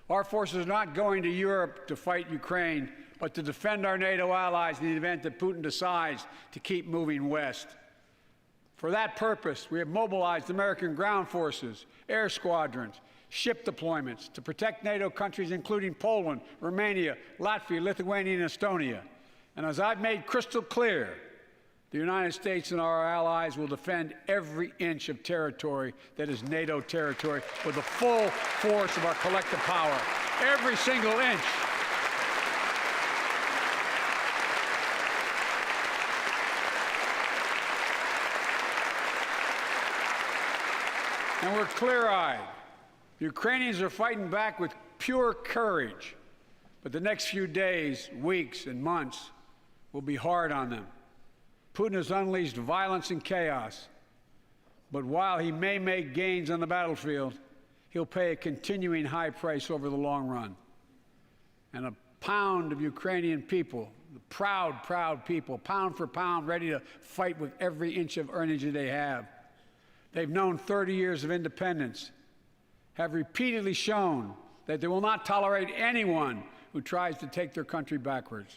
Our forces are not going to Europe to fight Ukraine, but to defend our NATO allies in the event that Putin decides to keep moving west. For that purpose, we have mobilized American ground forces, air squadrons, ship deployments to protect NATO countries including Poland, Romania, Latvia, Lithuania, and Estonia. And as I've made crystal clear, the United States and our allies will defend every inch of territory that is NATO territory with the full force of our collective power. Every single inch. And we're clear-eyed. The Ukrainians are fighting back with pure courage. But the next few days, weeks, and months will be hard on them. Putin has unleashed violence and chaos, but while he may make gains on the battlefield, he'll pay a continuing high price over the long run. And a pound of Ukrainian people, the proud, proud people, pound for pound, ready to fight with every inch of energy they have. They've known 30 years of independence, have repeatedly shown that they will not tolerate anyone who tries to take their country backwards.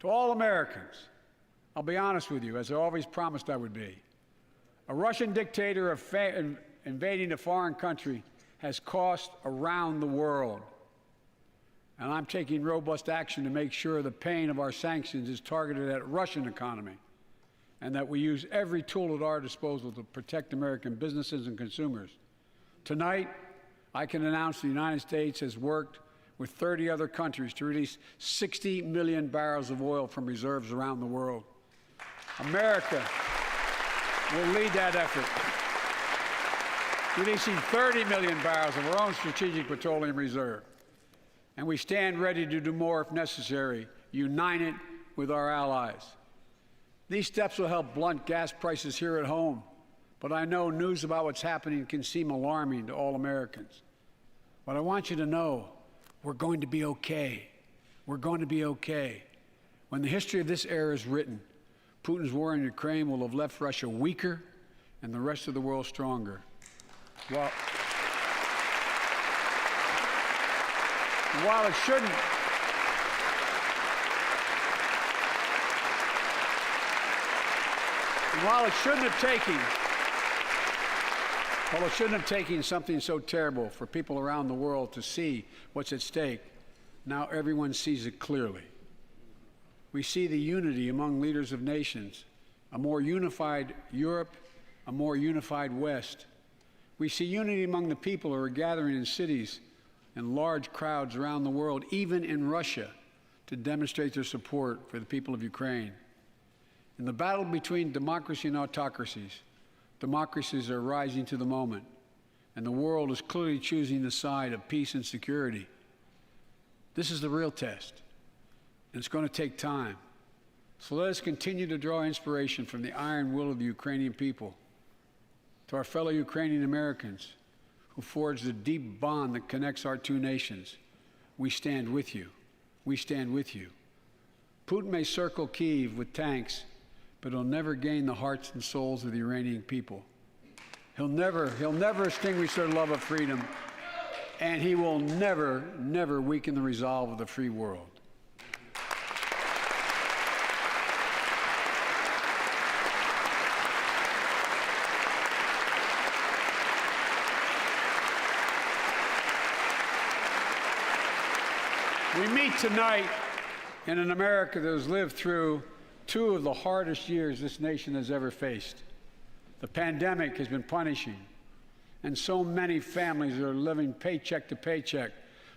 To all Americans, I'll be honest with you, as I always promised I would be. A Russian dictator invading a foreign country has cost around the world. And I'm taking robust action to make sure the pain of our sanctions is targeted at the Russian economy, and that we use every tool at our disposal to protect American businesses and consumers. Tonight, I can announce the United States has worked with 30 other countries to release 60 million barrels of oil from reserves around the world. America will lead that effort, releasing 30 million barrels of our own strategic petroleum reserve. And we stand ready to do more if necessary, united with our allies. These steps will help blunt gas prices here at home, but I know news about what's happening can seem alarming to all Americans. But I want you to know we're going to be okay. We're going to be okay. When the history of this era is written, Putin's war in Ukraine will have left Russia weaker and the rest of the world stronger. While it shouldn't have taken something so terrible for people around the world to see what's at stake, now everyone sees it clearly. We see the unity among leaders of nations, a more unified Europe, a more unified West. We see unity among the people who are gathering in cities and large crowds around the world, even in Russia, to demonstrate their support for the people of Ukraine. In the battle between democracy and autocracies, democracies are rising to the moment, and the world is clearly choosing the side of peace and security. This is the real test, and it's going to take time. So let us continue to draw inspiration from the iron will of the Ukrainian people. To our fellow Ukrainian Americans who forged the deep bond that connects our two nations, we stand with you. We stand with you. Putin may circle Kyiv with tanks, but he'll never gain the hearts and souls of the Iranian people. He'll never extinguish their love of freedom, and he will never, never weaken the resolve of the free world. We meet tonight in an America that has lived through two of the hardest years this nation has ever faced. The pandemic has been punishing, and so many families are living paycheck to paycheck,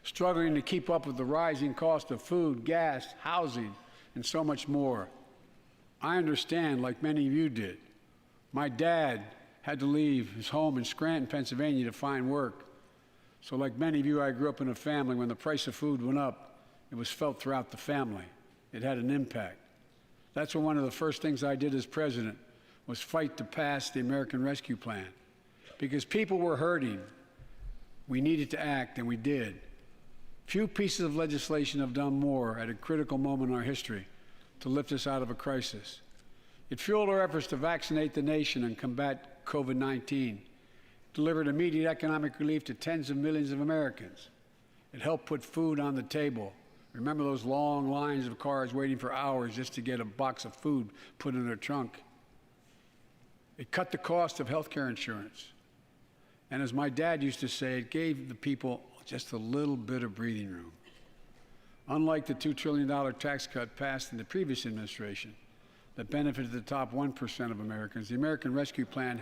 struggling to keep up with the rising cost of food, gas, housing, and so much more. I understand, like many of you did. My dad had to leave his home in Scranton, Pennsylvania to find work. So like many of you, I grew up in a family when the price of food went up, it was felt throughout the family. It had an impact. That's when one of the first things I did as president was fight to pass the American Rescue Plan. Because people were hurting, we needed to act, and we did. Few pieces of legislation have done more at a critical moment in our history to lift us out of a crisis. It fueled our efforts to vaccinate the nation and combat COVID-19, delivered immediate economic relief to tens of millions of Americans. It helped put food on the table. Remember those long lines of cars waiting for hours just to get a box of food put in their trunk? It cut the cost of health care insurance. And as my dad used to say, it gave the people just a little bit of breathing room. Unlike the $2 trillion tax cut passed in the previous administration that benefited the top 1% of Americans, the American Rescue Plan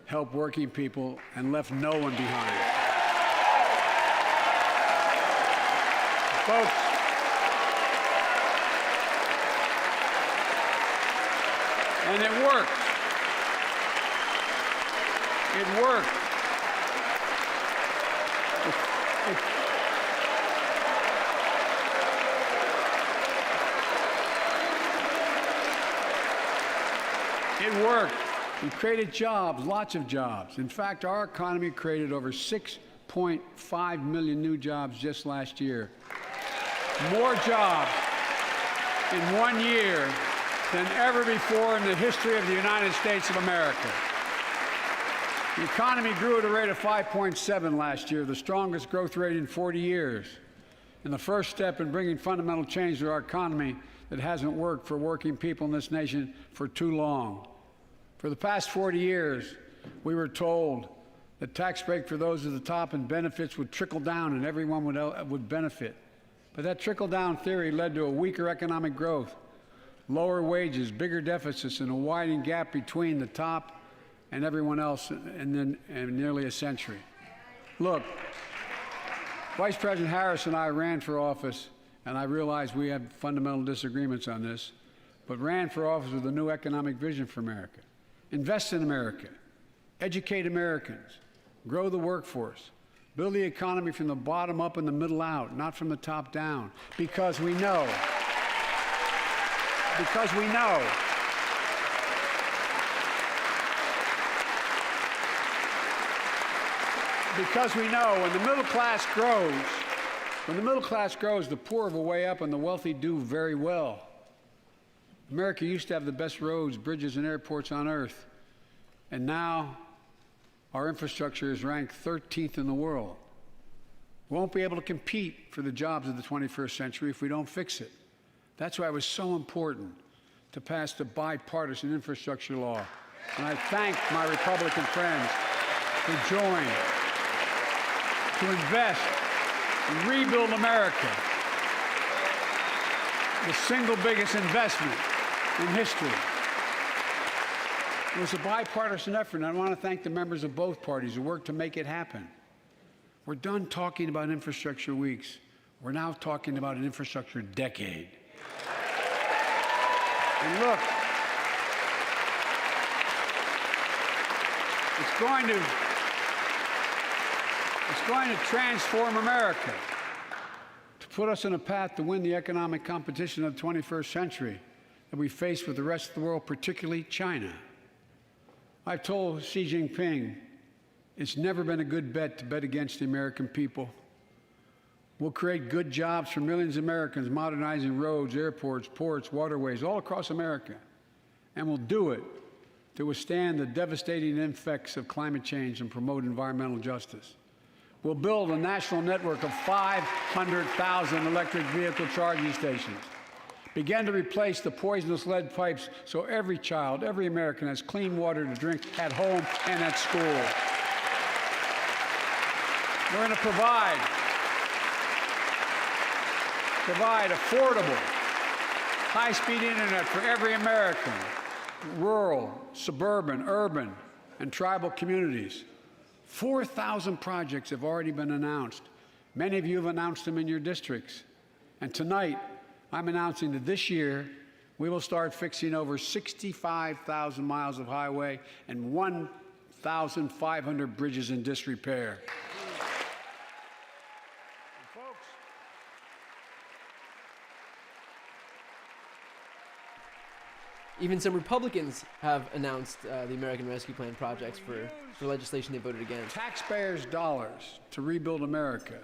helped working people and left no one behind. Folks, and it worked. It worked. It worked. We created jobs, lots of jobs. In fact, our economy created over 6.5 million new jobs just last year. More jobs in 1 year than ever before in the history of the United States of America. The economy grew at a rate of 5.7 last year, the strongest growth rate in 40 years. And the first step in bringing fundamental change to our economy that hasn't worked for working people in this nation for too long. For the past 40 years, we were told that tax break for those at the top and benefits would trickle down and everyone would benefit. But that trickle-down theory led to a weaker economic growth, lower wages, bigger deficits, and a widening gap between the top and everyone else in nearly a century. Look, Vice President Harris and I ran for office and I realize we have fundamental disagreements on this, but ran for office with a new economic vision for America. Invest in America, educate Americans, grow the workforce, build the economy from the bottom up and the middle out, not from the top down, because we know when the middle class grows, the poor have a way up and the wealthy do very well. America used to have the best roads, bridges, and airports on earth, and now our infrastructure is ranked 13th in the world. We won't be able to compete for the jobs of the 21st century if we don't fix it. That's why it was so important to pass the bipartisan infrastructure law. And I thank my Republican friends who joined to invest and rebuild America, the single biggest investment in history. It was a bipartisan effort, and I want to thank the members of both parties who worked to make it happen. We're done talking about infrastructure weeks. We're now talking about an infrastructure decade. And look, it's going to transform America, to put us on a path to win the economic competition of the 21st century that we face with the rest of the world, particularly China. I've told Xi Jinping it's never been a good bet to bet against the American people. We'll create good jobs for millions of Americans, modernizing roads, airports, ports, waterways, all across America. And we'll do it to withstand the devastating effects of climate change and promote environmental justice. We'll build a national network of 500,000 electric vehicle charging stations. Begin to replace the poisonous lead pipes so every child, every American has clean water to drink at home and at school. We're going to provide affordable, high-speed internet for every American, rural, suburban, urban, and tribal communities. 4,000 projects have already been announced. Many of you have announced them in your districts. And tonight, I'm announcing that this year, we will start fixing over 65,000 miles of highway and 1,500 bridges in disrepair. And folks, Even some Republicans have announced the American Rescue Plan projects for legislation they voted against. Taxpayers' dollars to rebuild America.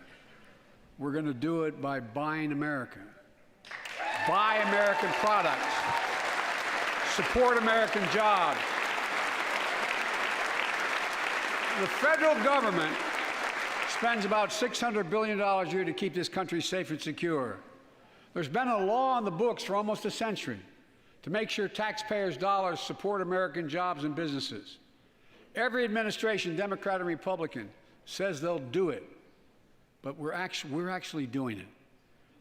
We're going to do it by buying America. Buy American products. Support American jobs. The federal government spends about $600 billion a year to keep this country safe and secure. There's been a law on the books for almost a century to make sure taxpayers' dollars support American jobs and businesses. Every administration, Democrat and Republican, says they'll do it, but we're actually doing it.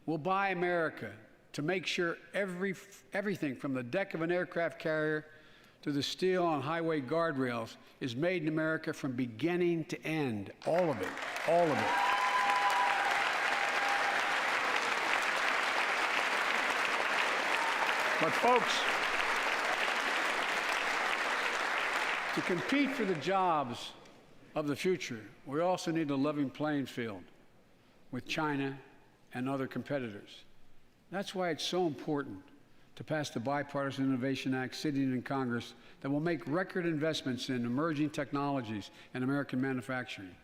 We'll buy America to make sure everything from the deck of an aircraft carrier to the steel on highway guardrails is made in America from beginning to end. All of it. All of it. But folks, to compete for the jobs of the future, we also need a level playing field with China and other competitors. That's why it's so important to pass the Bipartisan Innovation Act sitting in Congress that will make record investments in emerging technologies and American manufacturing.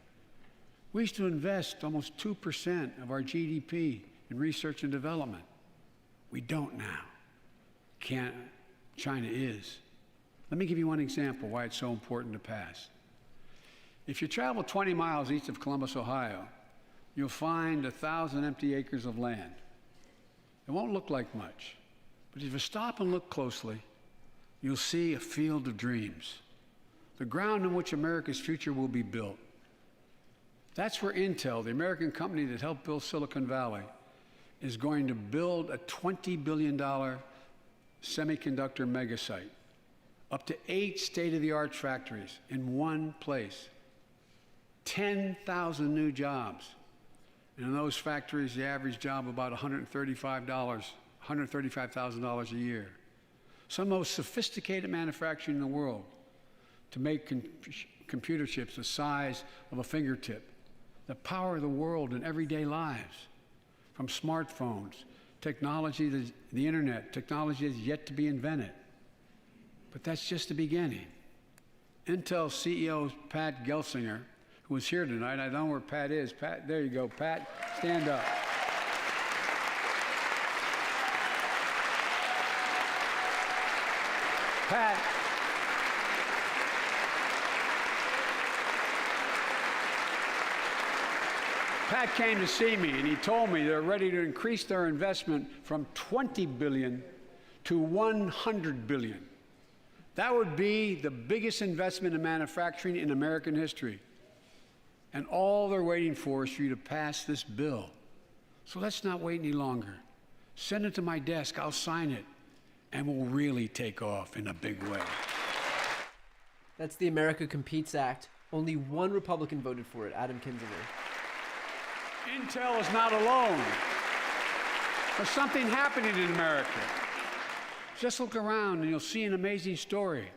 We used to invest almost 2% of our GDP in research and development. We don't now. China is. Let me give you one example why it's so important to pass. If you travel 20 miles east of Columbus, Ohio, you'll find 1,000 empty acres of land. It won't look like much, but if you stop and look closely, you'll see a field of dreams, the ground on which America's future will be built. That's where Intel, the American company that helped build Silicon Valley, is going to build a $20 billion semiconductor megasite, up to 8 state-of-the-art factories in one place, 10,000 new jobs. And in those factories, the average job about $135,000 a year. Some of the most sophisticated manufacturing in the world to make computer chips the size of a fingertip that power the world in everyday lives. From smartphones, technology, the internet, technology is yet to be invented. But that's just the beginning. Intel CEO Pat Gelsinger, who was here tonight, I don't know where Pat is. Pat, there you go, Pat, stand up. Pat came to see me and he told me they're ready to increase their investment from $20 billion to $100 billion. That would be the biggest investment in manufacturing in American history. And all they're waiting for is for you to pass this bill. So let's not wait any longer. Send it to my desk, I'll sign it, and we'll really take off in a big way. That's the America Competes Act. Only one Republican voted for it, Adam Kinzinger. Intel is not alone. There's something happening in America. Just look around and you'll see an amazing story.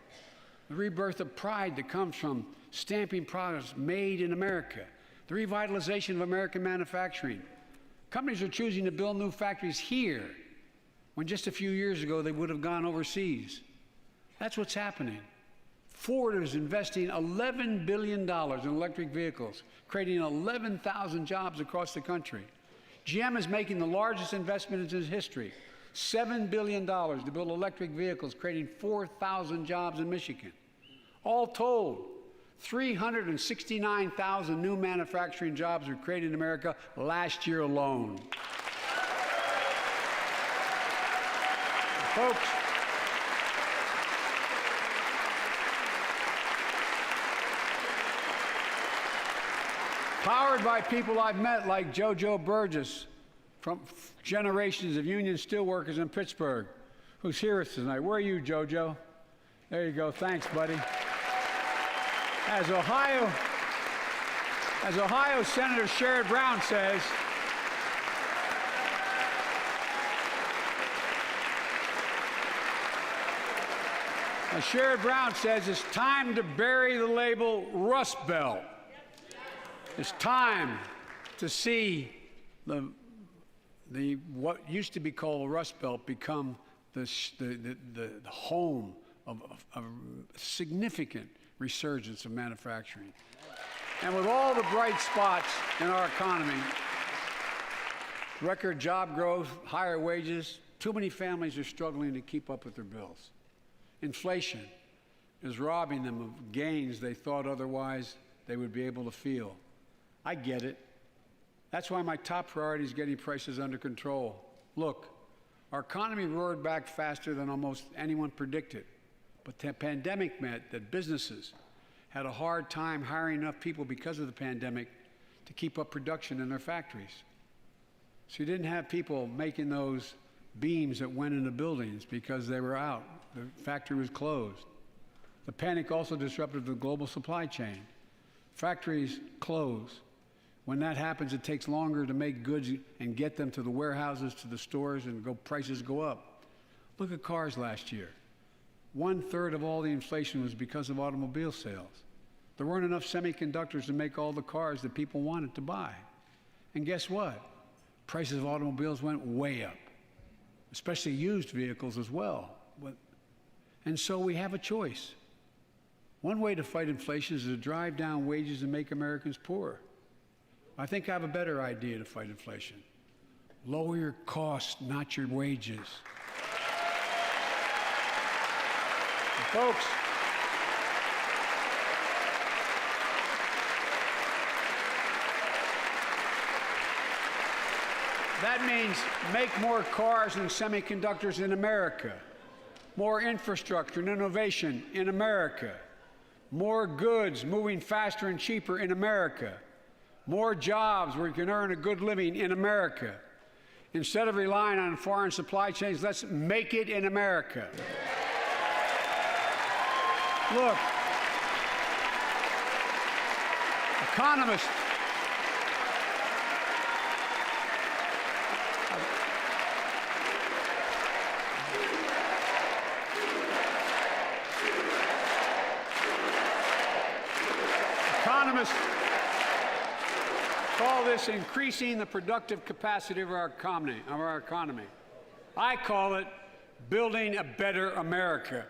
The rebirth of pride that comes from stamping products made in America. The revitalization of American manufacturing. Companies are choosing to build new factories here when just a few years ago they would have gone overseas. That's what's happening. Ford is investing $11 billion in electric vehicles, creating 11,000 jobs across the country. GM is making the largest investment in its history, $7 billion to build electric vehicles, creating 4,000 jobs in Michigan. All told, 369,000 new manufacturing jobs were created in America last year alone. Folks, powered by people I've met like JoJo Burgess from generations of union steelworkers in Pittsburgh, who's here with us tonight. Where are you, JoJo? There you go. Thanks, buddy. As Ohio Senator Sherrod Brown says, it's time to bury the label Rust Belt. It's time to see what used to be called the Rust Belt become the home of a significant resurgence of manufacturing. And with all the bright spots in our economy, record job growth, higher wages, too many families are struggling to keep up with their bills. Inflation is robbing them of gains they thought otherwise they would be able to feel. I get it. That's why my top priority is getting prices under control. Look, our economy roared back faster than almost anyone predicted, but the pandemic meant that businesses had a hard time hiring enough people because of the pandemic to keep up production in their factories. So you didn't have people making those beams that went into buildings because they were out. The factory was closed. The panic also disrupted the global supply chain. Factories close. When that happens, it takes longer to make goods and get them to the warehouses, to the stores, and prices go up. Look at cars last year. 1/3 of all the inflation was because of automobile sales. There weren't enough semiconductors to make all the cars that people wanted to buy. And guess what? Prices of automobiles went way up, especially used vehicles as well. And so we have a choice. One way to fight inflation is to drive down wages and make Americans poorer. I think I have a better idea to fight inflation. Lower your costs, not your wages. And folks, that means make more cars and semiconductors in America, more infrastructure and innovation in America, more goods moving faster and cheaper in America, more jobs where you can earn a good living in America. Instead of relying on foreign supply chains, let's make it in America. Look, economists call this increasing the productive capacity of our economy. I call it building a better America.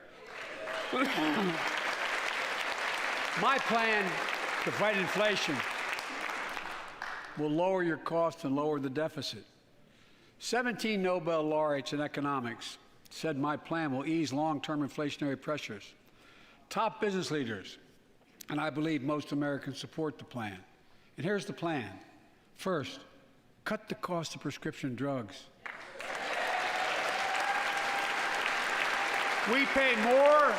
My plan to fight inflation will lower your costs and lower the deficit. 17 Nobel laureates in economics said my plan will ease long-term inflationary pressures. Top business leaders, and I believe most Americans support the plan. And here's the plan. First, cut the cost of prescription drugs. We pay more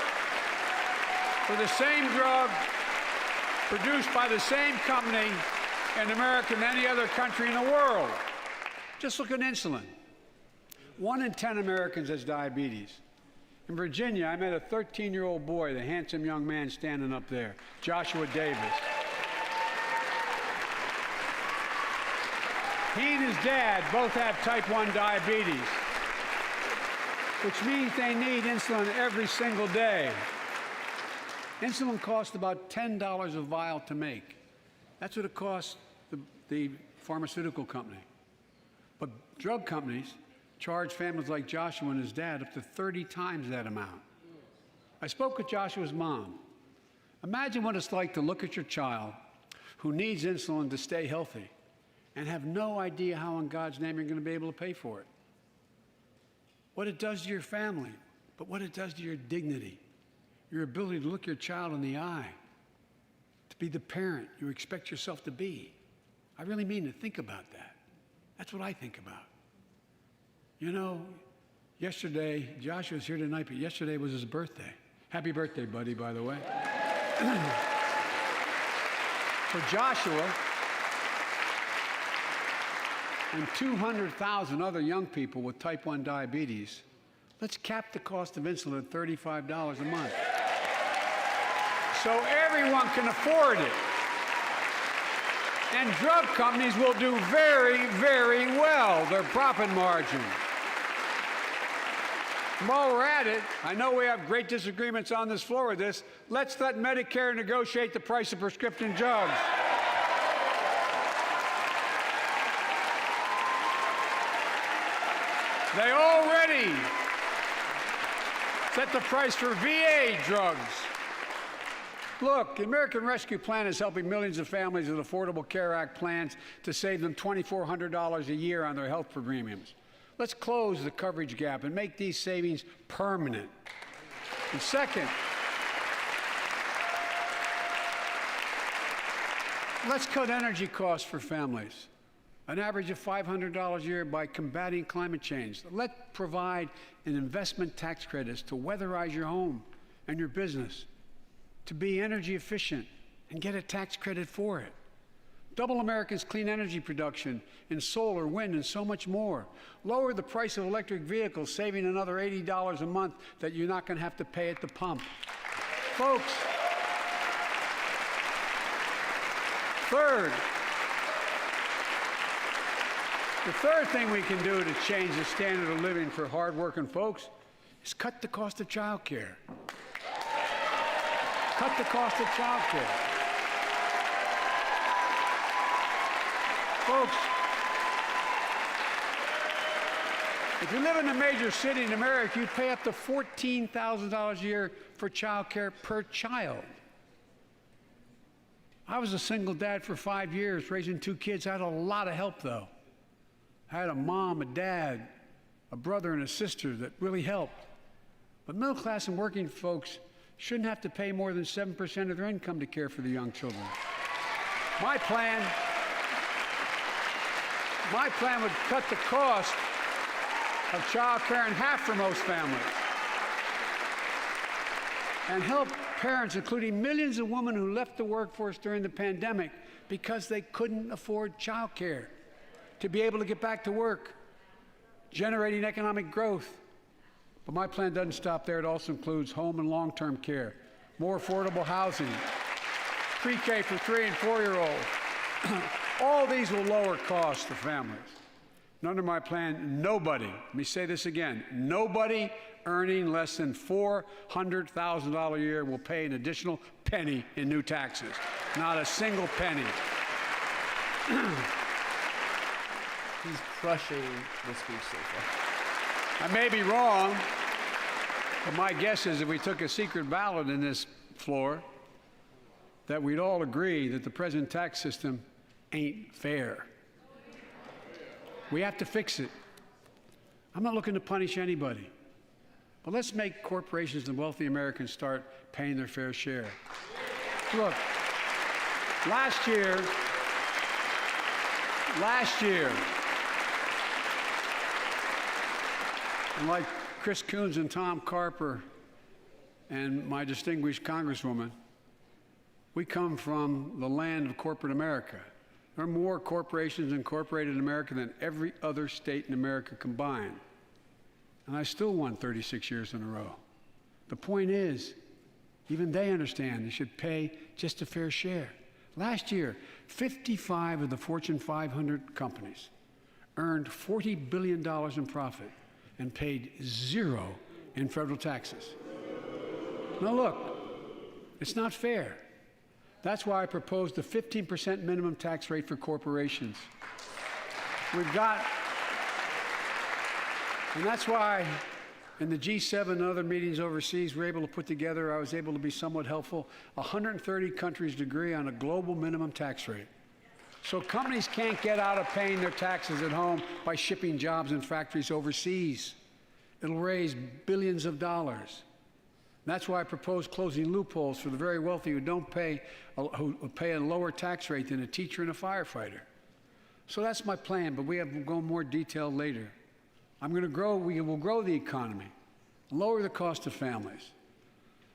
for the same drug produced by the same company in America than any other country in the world. Just look at insulin. 1 in 10 Americans has diabetes. In Virginia, I met a 13-year-old boy, the handsome young man standing up there, Joshua Davis. He and his dad both have type 1 diabetes, which means they need insulin every single day. Insulin costs about $10 a vial to make. That's what it costs the pharmaceutical company. But drug companies charge families like Joshua and his dad up to 30 times that amount. I spoke with Joshua's mom. Imagine what it's like to look at your child who needs insulin to stay healthy and have no idea how in God's name you're going to be able to pay for it. What it does to your family, but what it does to your dignity, your ability to look your child in the eye, to be the parent you expect yourself to be. I really mean to think about that. That's what I think about. You know, yesterday, Joshua's here tonight, but yesterday was his birthday. Happy birthday, buddy, by the way. For Joshua and 200,000 other young people with type 1 diabetes, let's cap the cost of insulin at $35 a month so everyone can afford it. And drug companies will do very, very well, their profit margin. While we're at it, I know we have great disagreements on this floor with this. Let's let Medicare negotiate the price of prescription drugs. They already set the price for VA drugs. Look, the American Rescue Plan is helping millions of families with Affordable Care Act plans to save them $2,400 a year on their health premiums. Let's close the coverage gap and make these savings permanent. And second, let's cut energy costs for families, an average of $500 a year by combating climate change. Let's provide an investment tax credits to weatherize your home and your business, to be energy efficient and get a tax credit for it. Double America's clean energy production in solar, wind, and so much more. Lower the price of electric vehicles, saving another $80 a month that you're not going to have to pay at the pump. Folks, the third thing we can do to change the standard of living for hardworking folks is cut the cost of child care. Cut the cost of child care. Folks, if you live in a major city in America, you pay up to $14,000 a year for child care per child. I was a single dad for 5 years, raising 2 kids. I had a lot of help, though. I had a mom, a dad, a brother, and a sister that really helped. But middle class and working folks shouldn't have to pay more than 7% of their income to care for the young children. My plan would cut the cost of child care in half for most families and help parents, including millions of women who left the workforce during the pandemic because they couldn't afford child care, to be able to get back to work, generating economic growth. But my plan doesn't stop there. It also includes home and long-term care, more affordable housing, pre-K for 3- and 4-year-olds. All these will lower costs for families. And under my plan, nobody, let me say this again, nobody earning less than $400,000 a year will pay an additional penny in new taxes. Not a single penny. He's crushing the speech so far. I may be wrong, but my guess is if we took a secret ballot in this floor, that we'd all agree that the present tax system ain't fair. We have to fix it. I'm not looking to punish anybody, but let's make corporations and wealthy Americans start paying their fair share. Look, last year, and like Chris Coons and Tom Carper and my distinguished Congresswoman, we come from the land of corporate America. There are more corporations incorporated in America than every other state in America combined. And I still won 36 years in a row. The point is, even they understand they should pay just a fair share. Last year, 55 of the Fortune 500 companies earned $40 billion in profit and paid zero in federal taxes. Now look, it's not fair. That's why I proposed a 15% minimum tax rate for corporations. We've got, and that's why in the G7 and other meetings overseas, we're able to put together, I was able to be somewhat helpful, 130 countries agree on a global minimum tax rate. So companies can't get out of paying their taxes at home by shipping jobs and factories overseas. It'll raise billions of dollars. That's why I propose closing loopholes for the very wealthy who pay a lower tax rate than a teacher and a firefighter. So that's my plan, but we'll go more detail later. We will grow the economy, lower the cost of families.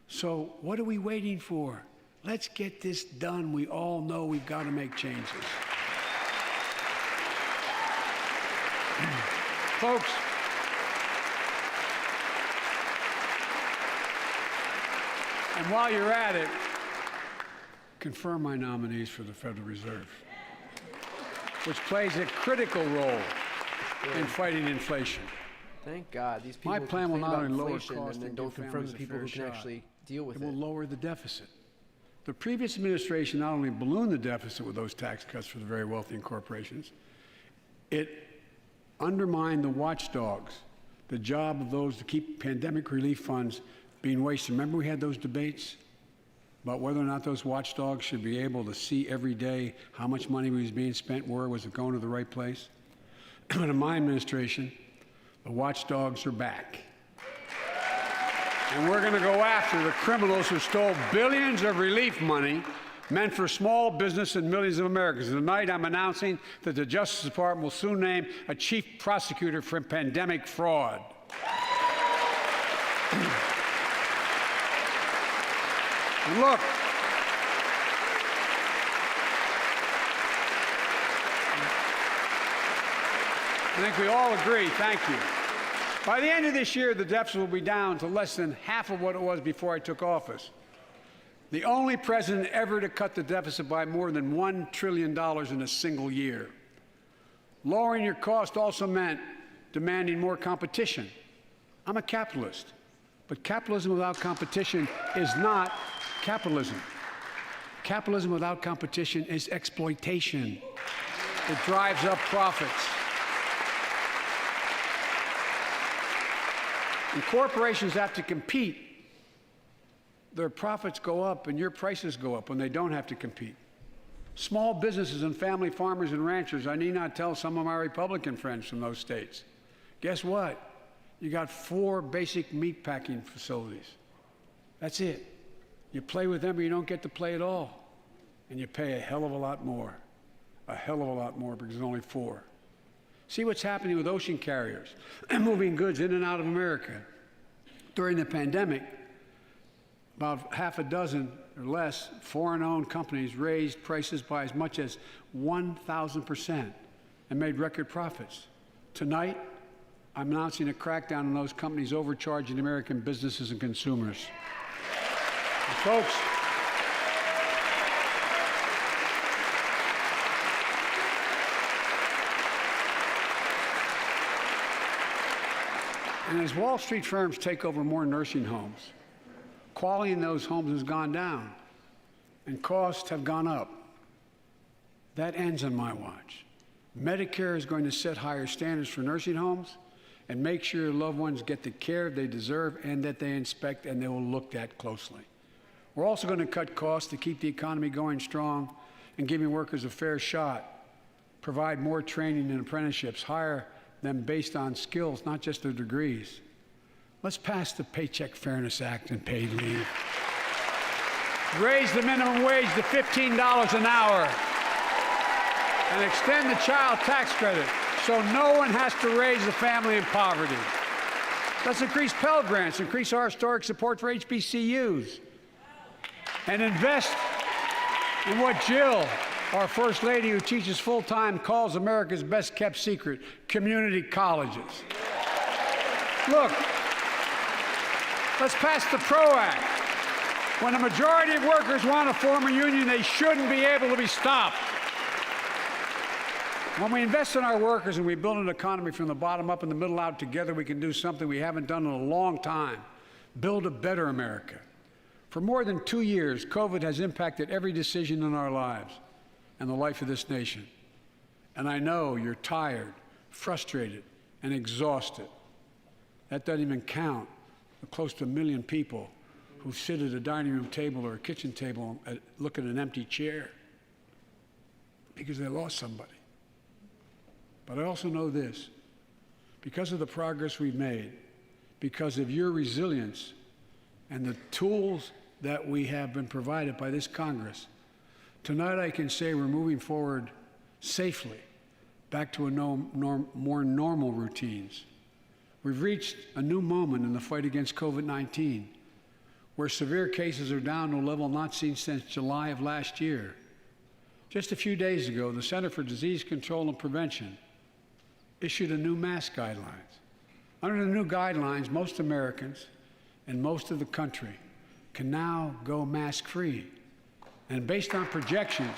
So what are we waiting for? Let's get this done. We all know we've got to make changes. Folks, and while you're at it, confirm my nominees for the Federal Reserve, which plays a critical role in fighting inflation. Thank God. These people My plan will complain not about only lower inflation costs and then and don't give confirm families the a people fair who can shot. actually deal with It will it. lower the deficit. The previous administration not only ballooned the deficit with those tax cuts for the very wealthy and corporations, it undermined the watchdogs, the job of those to keep pandemic relief funds being wasted. Remember we had those debates about whether or not those watchdogs should be able to see every day how much money was being spent, where was it going to the right place? But in my administration, the watchdogs are back. And we're going to go after the criminals who stole billions of relief money meant for small business and millions of Americans. And tonight I'm announcing that the Justice Department will soon name a chief prosecutor for pandemic fraud. And look, I think we all agree, thank you. By the end of this year, the deficit will be down to less than half of what it was before I took office. The only president ever to cut the deficit by more than $1 trillion in a single year. Lowering your cost also meant demanding more competition. I'm a capitalist, but capitalism without competition is not capitalism. Capitalism without competition is exploitation. It drives up profits. And corporations have to compete. Their profits go up and your prices go up when they don't have to compete. Small businesses and family farmers and ranchers, I need not tell some of my Republican friends from those states. Guess what? You got 4 basic meat packing facilities. That's it. You play with them or you don't get to play at all. And you pay a hell of a lot more. A hell of a lot more because there's only 4. See what's happening with ocean carriers moving goods in and out of America. During the pandemic, about half a dozen or less foreign-owned companies raised prices by as much as 1,000% and made record profits. Tonight, I'm announcing a crackdown on those companies overcharging American businesses and consumers. And folks, And as Wall Street firms take over more nursing homes, quality in those homes has gone down and costs have gone up. That ends on my watch. Medicare is going to set higher standards for nursing homes and make sure your loved ones get the care they deserve and that they inspect and they will look at closely. We're also going to cut costs to keep the economy going strong and giving workers a fair shot, provide more training and apprenticeships, hire them based on skills, not just their degrees. Let's pass the Paycheck Fairness Act and paid leave. Raise the minimum wage to $15 an hour and extend the child tax credit so no one has to raise a family in poverty. Let's increase Pell Grants, increase our historic support for HBCUs, and invest in what Jill, our First Lady who teaches full-time, calls America's best-kept secret, community colleges. Look, let's pass the PRO Act. When a majority of workers want to form a union, they shouldn't be able to be stopped. When we invest in our workers and we build an economy from the bottom up and the middle out together, we can do something we haven't done in a long time, build a better America. For more than 2 years, COVID has impacted every decision in our lives and the life of this nation. And I know you're tired, frustrated, and exhausted. That doesn't even count the close to 1 million people who sit at a dining room table or a kitchen table and look at an empty chair because they lost somebody. But I also know this, because of the progress we've made, because of your resilience and the tools that we have been provided by this Congress, tonight I can say we're moving forward safely back to more normal routines. We've reached a new moment in the fight against COVID-19, where severe cases are down to a level not seen since July of last year. Just a few days ago, the Center for Disease Control and Prevention issued a new mask guidelines. Under the new guidelines, most Americans and most of the country can now go mask-free. And based on projections,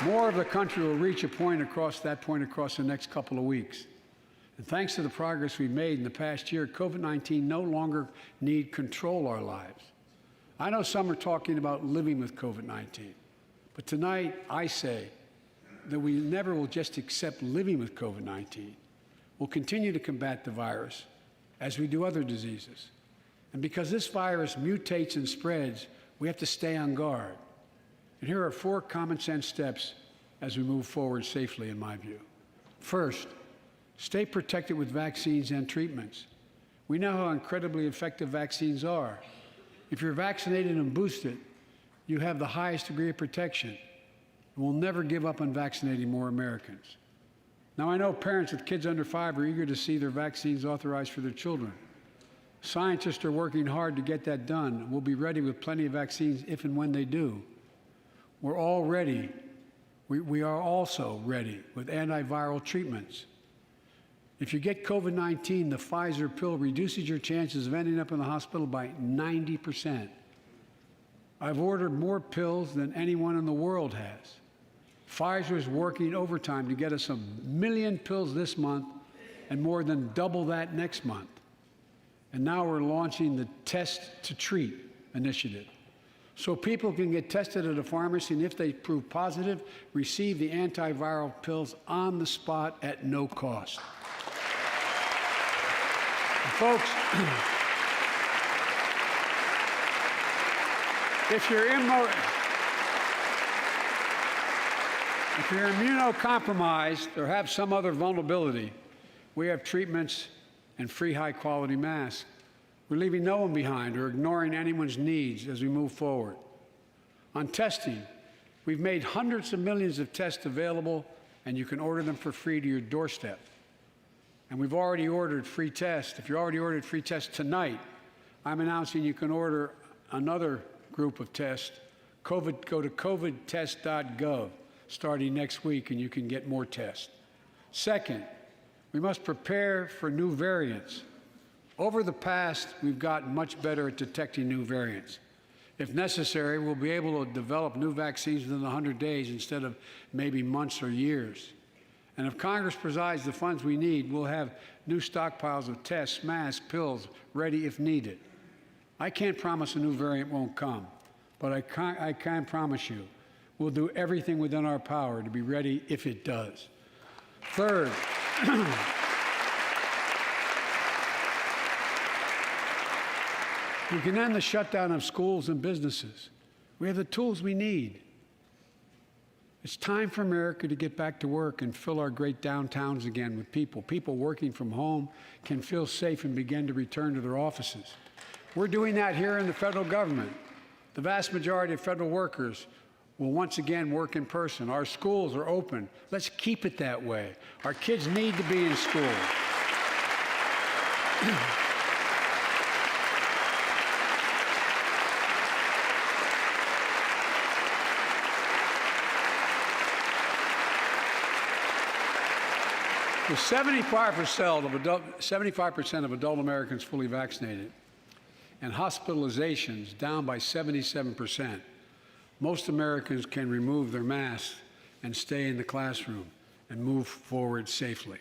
more of the country will reach a point across the next couple of weeks. And thanks to the progress we've made in the past year, COVID-19 no longer need control our lives. I know some are talking about living with COVID-19, but tonight I say that we never will just accept living with COVID-19. We'll continue to combat the virus as we do other diseases. And because this virus mutates and spreads, we have to stay on guard. And here are 4 common sense steps as we move forward safely, in my view. First, stay protected with vaccines and treatments. We know how incredibly effective vaccines are. If you're vaccinated and boosted, you have the highest degree of protection. We'll never give up on vaccinating more Americans. Now, I know parents with kids under 5 are eager to see their vaccines authorized for their children. Scientists are working hard to get that done. We'll be ready with plenty of vaccines if and when they do. We're all ready. We are also ready with antiviral treatments. If you get COVID-19, the Pfizer pill reduces your chances of ending up in the hospital by 90%. I've ordered more pills than anyone in the world has. Pfizer is working overtime to get us 1 million pills this month and more than double that next month. And now we're launching the Test to Treat initiative. So people can get tested at a pharmacy, and if they prove positive, receive the antiviral pills on the spot at no cost. And folks, if you're immunocompromised or have some other vulnerability, we have treatments and free high-quality masks. We're leaving no one behind or ignoring anyone's needs as we move forward. On testing, we've made hundreds of millions of tests available, and you can order them for free to your doorstep. And we've already ordered free tests. If you already ordered free tests tonight, I'm announcing you can order another group of tests. Go to covidtest.gov starting next week, and you can get more tests. Second, we must prepare for new variants. Over the past, we've gotten much better at detecting new variants. If necessary, we'll be able to develop new vaccines within 100 days instead of maybe months or years. And if Congress provides the funds we need, we'll have new stockpiles of tests, masks, pills ready if needed. I can't promise a new variant won't come, but I can promise you we'll do everything within our power to be ready if it does. Third, we can end the shutdown of schools and businesses. We have the tools we need. It's time for America to get back to work and fill our great downtowns again with people. People working from home can feel safe and begin to return to their offices. We're doing that here in the federal government. The vast majority of federal workers will once again work in person. Our schools are open. Let's keep it that way. Our kids need to be in school. With 75% of adult Americans fully vaccinated and hospitalizations down by 77%, most Americans can remove their masks and stay in the classroom and move forward safely.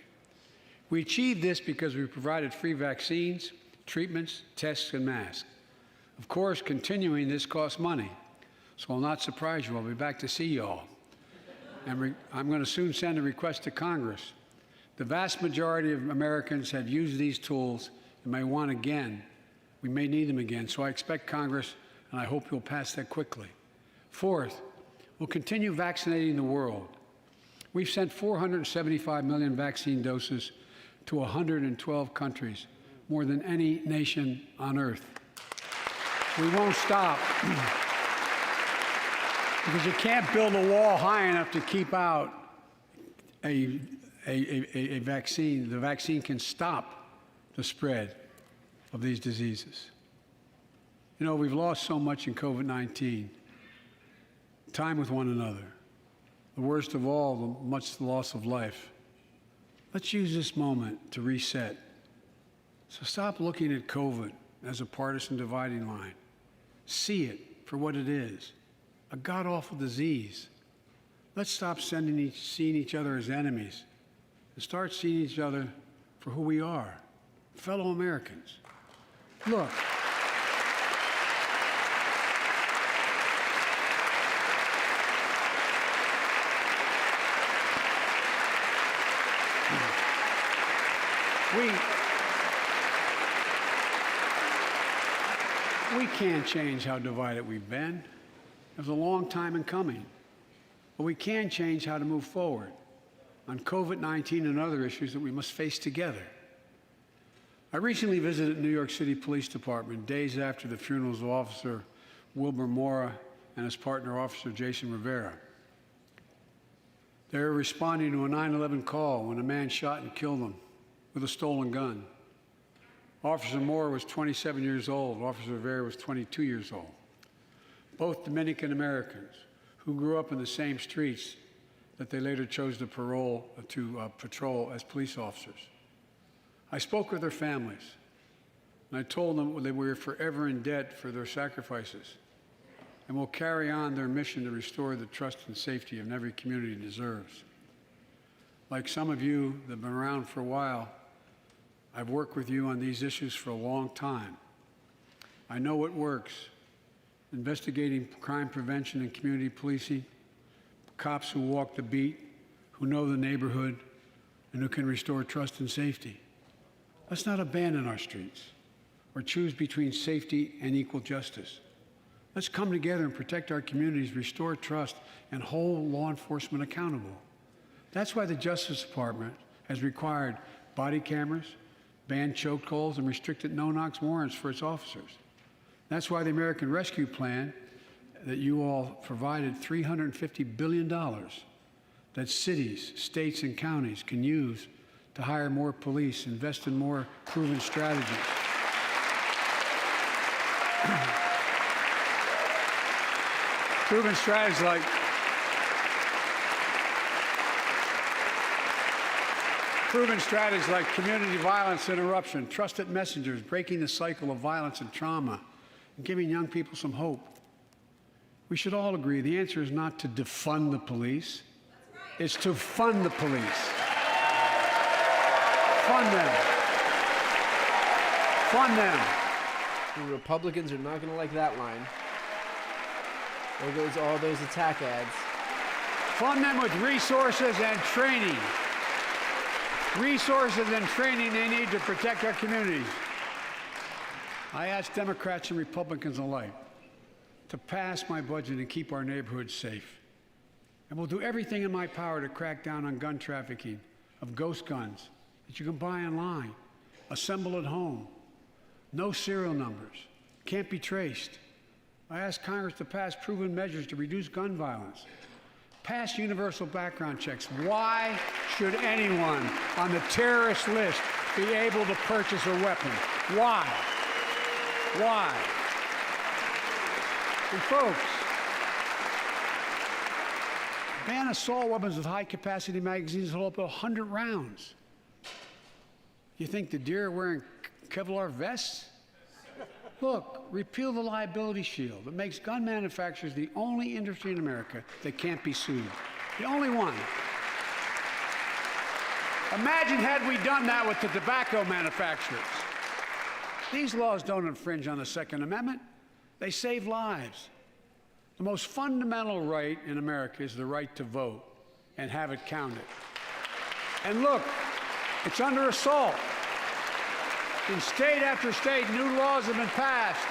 We achieved this because we provided free vaccines, treatments, tests, and masks. Of course, continuing this costs money, so I'll not surprise you. I'll be back to see you all. And I'm going to soon send a request to Congress. The vast majority of Americans have used these tools and may want again. We may need them again, so I expect Congress, and I hope you'll pass that quickly. Fourth, we'll continue vaccinating the world. We've sent 475 million vaccine doses to 112 countries, more than any nation on earth. We won't stop because you can't build a wall high enough to keep out a vaccine. The vaccine can stop the spread of these diseases. You know, we've lost so much in COVID-19. Time with one another. The worst of all, the loss of life. Let's use this moment to reset. So stop looking at COVID as a partisan dividing line. See it for what it is, a god-awful disease. Let's stop seeing each other as enemies and start seeing each other for who we are, fellow Americans. Look, we can't change how divided we've been. It was a long time in coming. But we can change how to move forward on COVID-19 and other issues that we must face together. I recently visited New York City Police Department days after the funerals of Officer Wilbur Mora and his partner, Officer Jason Rivera. They were responding to a 9/11 call when a man shot and killed them with a stolen gun. Officer Mora was 27 years old. Officer Rivera was 22 years old. Both Dominican Americans who grew up in the same streets that they later chose to patrol as police officers. I spoke with their families, and I told them that we were forever in debt for their sacrifices and will carry on their mission to restore the trust and safety of every community deserves. Like some of you that have been around for a while, I've worked with you on these issues for a long time. I know what works. Investigating crime prevention and community policing, cops who walk the beat, who know the neighborhood, and who can restore trust and safety. Let's not abandon our streets or choose between safety and equal justice. Let's come together and protect our communities, restore trust, and hold law enforcement accountable. That's why the Justice Department has required body cameras, banned chokeholds, and restricted no-knock warrants for its officers. That's why the American Rescue Plan that you all provided $350 billion that cities, states, and counties can use to hire more police, invest in more proven strategies. Proven strategies like community violence interruption, trusted messengers, breaking the cycle of violence and trauma, and giving young people some hope. We should all agree the answer is not to defund the police, it's to fund the police. Fund them. Fund them. The Republicans are not going to like that line. There goes all those attack ads. Fund them with resources and training. Resources and training they need to protect our communities. I ask Democrats and Republicans alike to pass my budget and keep our neighborhoods safe. And we'll do everything in my power to crack down on gun trafficking of ghost guns that you can buy online, assemble at home, no serial numbers, can't be traced. I ask Congress to pass proven measures to reduce gun violence. Pass universal background checks. Why should anyone on the terrorist list be able to purchase a weapon? Why? Why? And folks, ban assault weapons with high-capacity magazines that hold up to 100 rounds. You think the deer are wearing Kevlar vests? Look, repeal the liability shield that makes gun manufacturers the only industry in America that can't be sued. The only one. Imagine had we done that with the tobacco manufacturers. These laws don't infringe on the Second Amendment. They save lives. The most fundamental right in America is the right to vote and have it counted. And look, it's under assault. In state after state, new laws have been passed.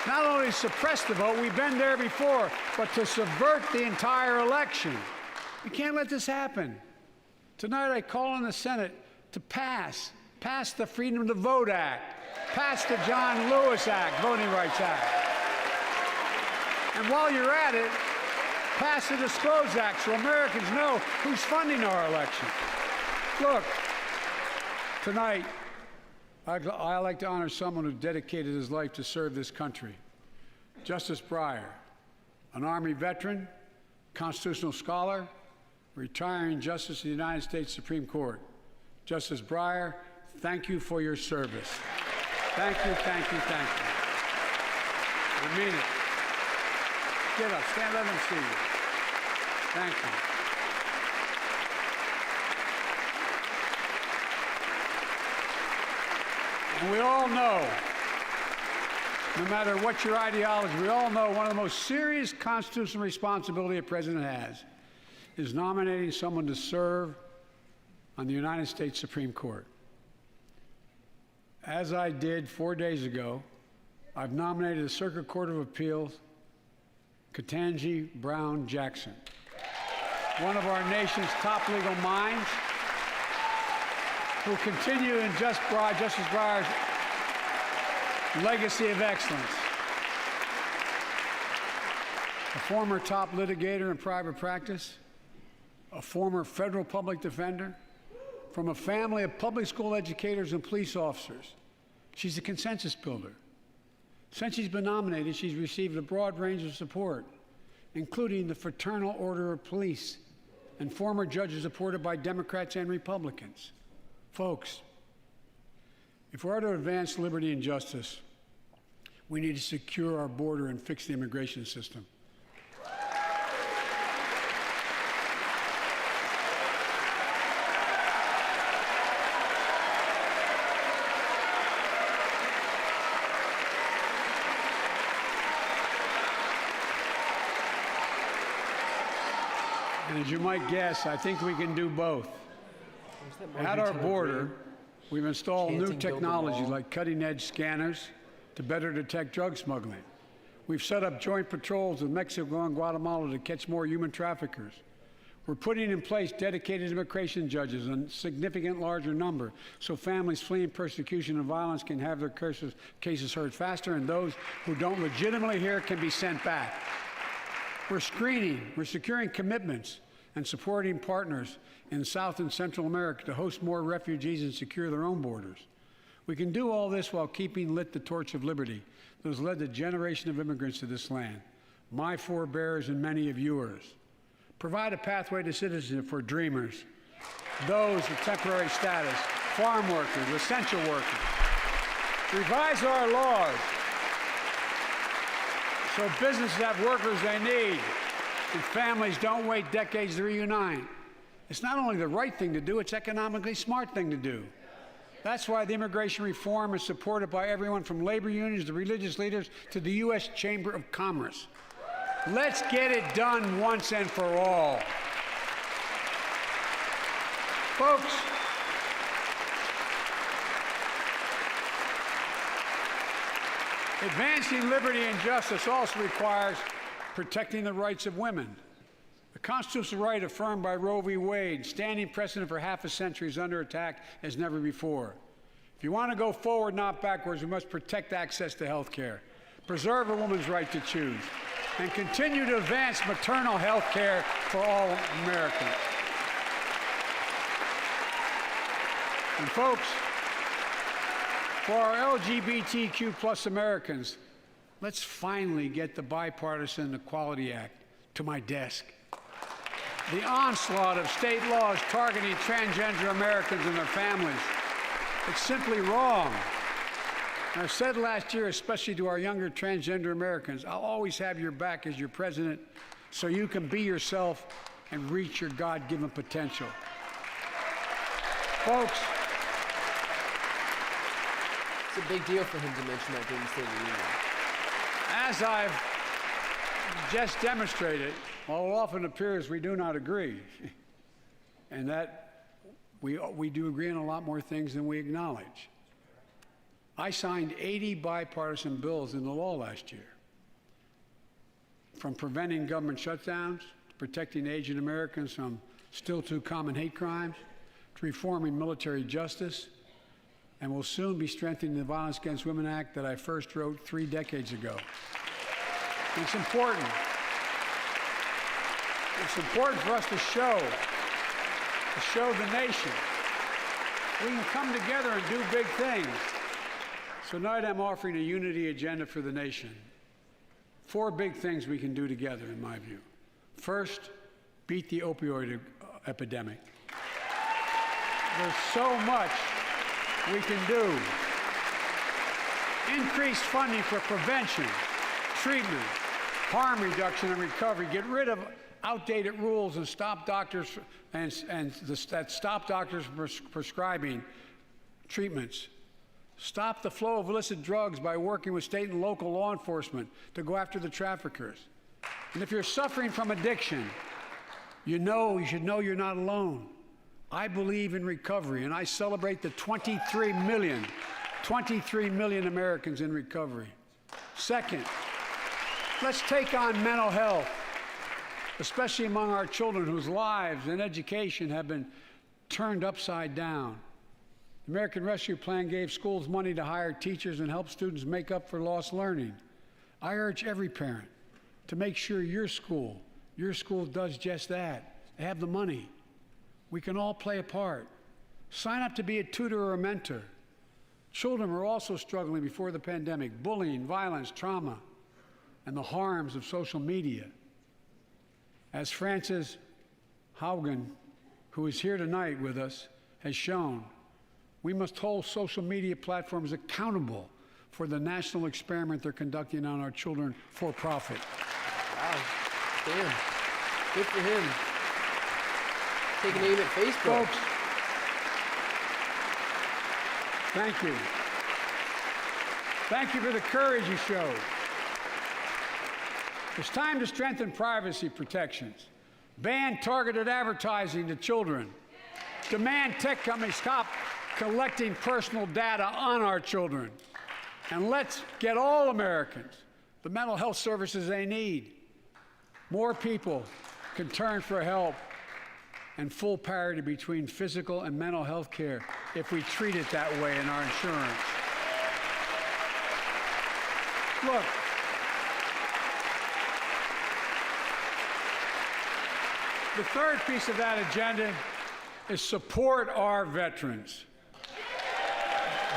Not only to suppress the vote, we've been there before, but to subvert the entire election. We can't let this happen. Tonight I call on the Senate to pass the Freedom to Vote Act, pass the John Lewis Act, Voting Rights Act. And while you're at it, pass the Disclose Act so Americans know who's funding our election. Look, tonight, I'd like to honor someone who dedicated his life to serve this country. Justice Breyer, an Army veteran, constitutional scholar, retiring Justice of the United States Supreme Court. Justice Breyer, thank you for your service. Thank you, thank you, thank you. I mean it. Get up, stand, let them see you. Thank you. And we all know, no matter what your ideology, we all know one of the most serious constitutional responsibility a president has is nominating someone to serve on the United States Supreme Court. As I did 4 days ago, I've nominated the Circuit Court of Appeals, Ketanji Brown Jackson, one of our nation's top legal minds, who continue in Justice Breyer's legacy of excellence. A former top litigator in private practice, a former federal public defender, from a family of public school educators and police officers. She's a consensus builder. Since she's been nominated, she's received a broad range of support, including the Fraternal Order of Police and former judges supported by Democrats and Republicans. Folks, if we're to advance liberty and justice, we need to secure our border and fix the immigration system. And as you might guess, I think we can do both. At our border, we've installed new technology like cutting-edge scanners to better detect drug smuggling. We've set up joint patrols with Mexico and Guatemala to catch more human traffickers. We're putting in place dedicated immigration judges in a significant larger number so families fleeing persecution and violence can have their cases heard faster, and those who don't legitimately hear can be sent back. We're screening, we're securing commitments and supporting partners in South and Central America to host more refugees and secure their own borders. We can do all this while keeping lit the torch of liberty that has led a generation of immigrants to this land, my forebears and many of yours. Provide a pathway to citizenship for dreamers, those with temporary status, farm workers, essential workers. Revise our laws so businesses have workers they need and families don't wait decades to reunite. It's not only the right thing to do, it's economically smart thing to do. That's why the immigration reform is supported by everyone from labor unions to religious leaders to the U.S. Chamber of Commerce. Let's get it done once and for all. Folks, advancing liberty and justice also requires protecting the rights of women. The constitutional right affirmed by Roe v. Wade, standing precedent for half a century, is under attack as never before. If you want to go forward, not backwards, we must protect access to health care, preserve a woman's right to choose, and continue to advance maternal health care for all Americans. And folks, for our LGBTQ plus Americans, let's finally get the Bipartisan Equality Act to my desk. The onslaught of state laws targeting transgender Americans and their families, it's simply wrong. And I said last year, especially to our younger transgender Americans, I'll always have your back as your president so you can be yourself and reach your God-given potential. Folks, It's a big deal for him to mention that during the State of the Union. as I've just demonstrated, while it often appears we do not agree, and that we do agree on a lot more things than we acknowledge. I signed 80 bipartisan bills into law last year, from preventing government shutdowns, to protecting Asian Americans from still too common hate crimes, to reforming military justice, and will soon be strengthening the Violence Against Women Act that I first wrote 3 decades ago. And it's important. It's important for us to show the nation we can come together and do big things. So tonight I'm offering a unity agenda for the nation. 4 big things we can do together, in my view. First, beat the opioid epidemic. There's so much we can do. Increase funding for prevention, treatment, harm reduction, and recovery. Get rid of outdated rules and stop doctors prescribing treatments. Stop the flow of illicit drugs by working with state and local law enforcement to go after the traffickers. And if you're suffering from addiction, you should know you're not alone. I believe in recovery, and I celebrate the 23 million Americans in recovery. Second, let's take on mental health, especially among our children whose lives and education have been turned upside down. The American Rescue Plan gave schools money to hire teachers and help students make up for lost learning. I urge every parent to make sure your school does just that. They have the money. We can all play a part. Sign up to be a tutor or a mentor. Children were also struggling before the pandemic: bullying, violence, trauma, and the harms of social media. As Frances Haugen, who is here tonight with us, has shown, we must hold social media platforms accountable for the national experiment they're conducting on our children for profit. Wow. Damn. Good for him. Taking aim at Facebook. Folks, thank you. Thank you for the courage you showed. It's time to strengthen privacy protections, ban targeted advertising to children, demand tech companies stop collecting personal data on our children, and let's get all Americans the mental health services they need. More people can turn for help and full parity between physical and mental health care if we treat it that way in our insurance. Look, the third piece of that agenda is support our veterans.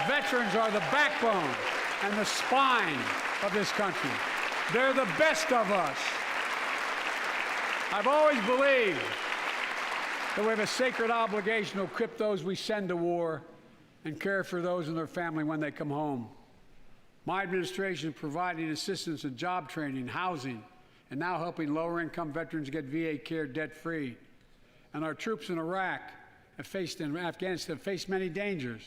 Veterans are the backbone and the spine of this country. They're the best of us. I've always believed that we have a sacred obligation to equip those we send to war and care for those in their family when they come home. My administration is providing assistance in job training, housing, and now helping lower-income veterans get VA care debt-free. And our troops in Iraq and Afghanistan have faced many dangers.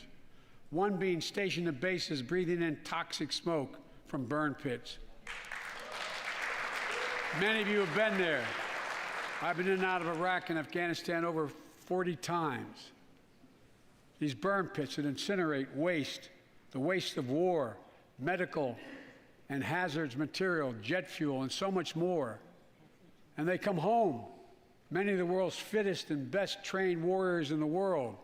one being stationed at bases breathing in toxic smoke from burn pits. Many of you have been there. I've been in and out of Iraq and Afghanistan over 40 times. These burn pits that incinerate waste, the waste of war, medical and hazardous material, jet fuel, and so much more. And they come home, many of the world's fittest and best trained warriors in the world.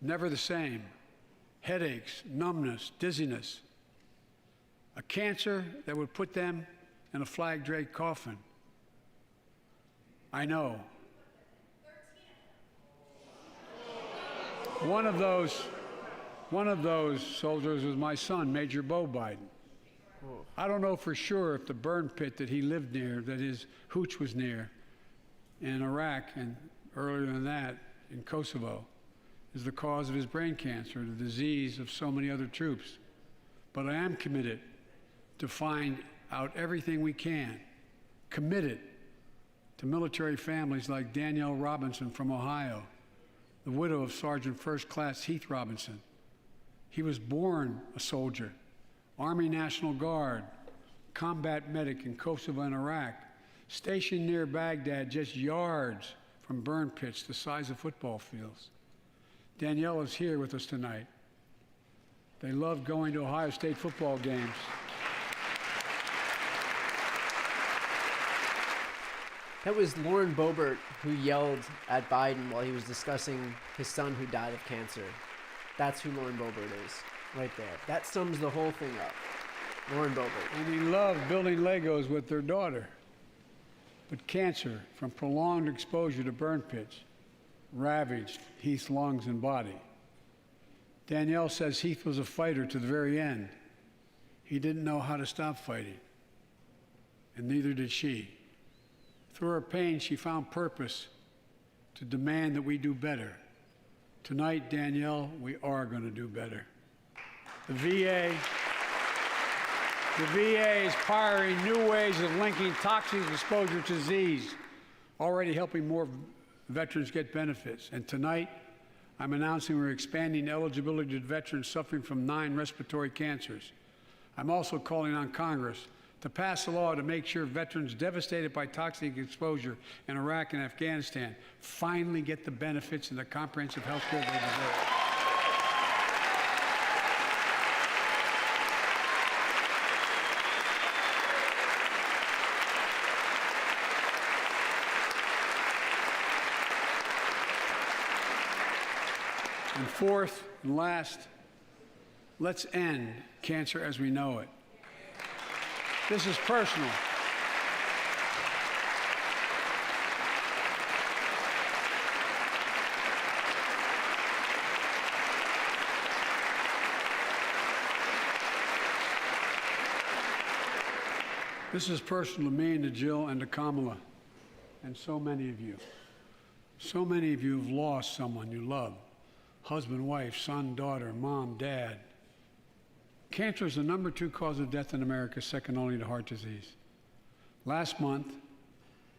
Never the same. Headaches, numbness, dizziness. A cancer that would put them in a flag-draped coffin. I know. One of those soldiers was my son, Major Bo Biden. I don't know for sure if the burn pit that he lived near, that his hooch was near, in Iraq and earlier than that in Kosovo, is the cause of his brain cancer, the disease of so many other troops. But I am committed to find out everything we can, committed to military families like Danielle Robinson from Ohio, the widow of Sergeant First Class Heath Robinson. He was born a soldier, Army National Guard, combat medic in Kosovo and Iraq, stationed near Baghdad, just yards from burn pits the size of football fields. Danielle is here with us tonight. They loved going to Ohio State football games. That was Lauren Boebert who yelled at Biden while he was discussing his son who died of cancer. That's who Lauren Boebert is, right there. That sums the whole thing up. Lauren Boebert. And he loved building Legos with their daughter. But cancer from prolonged exposure to burn pits ravaged Heath's lungs and body. Danielle says Heath was a fighter to the very end. He didn't know how to stop fighting, and neither did she. Through her pain, she found purpose to demand that we do better. Tonight, Danielle, we are going to do better. The VA is pioneering new ways of linking toxic exposure to disease, already helping more veterans get benefits. And tonight, I'm announcing we're expanding eligibility to veterans suffering from 9 respiratory cancers. I'm also calling on Congress to pass a law to make sure veterans devastated by toxic exposure in Iraq and Afghanistan finally get the benefits and the comprehensive health care they deserve. And fourth and last, let's end cancer as we know it. This is personal. This is personal to me and to Jill and to Kamala and so many of you. So many of you have lost someone you love. Husband, wife, son, daughter, mom, dad. Cancer is the #2 cause of death in America, second only to heart disease. Last month,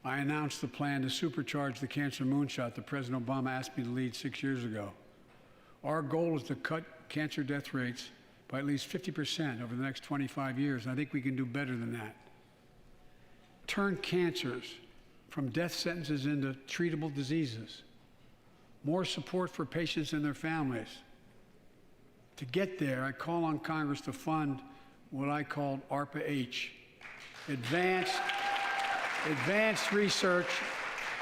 I announced the plan to supercharge the cancer moonshot that President Obama asked me to lead 6 years ago. Our goal is to cut cancer death rates by at least 50% over the next 25 years, and I think we can do better than that. Turn cancers from death sentences into treatable diseases. More support for patients and their families. To get there, I call on Congress to fund what I call ARPA-H, Advanced Research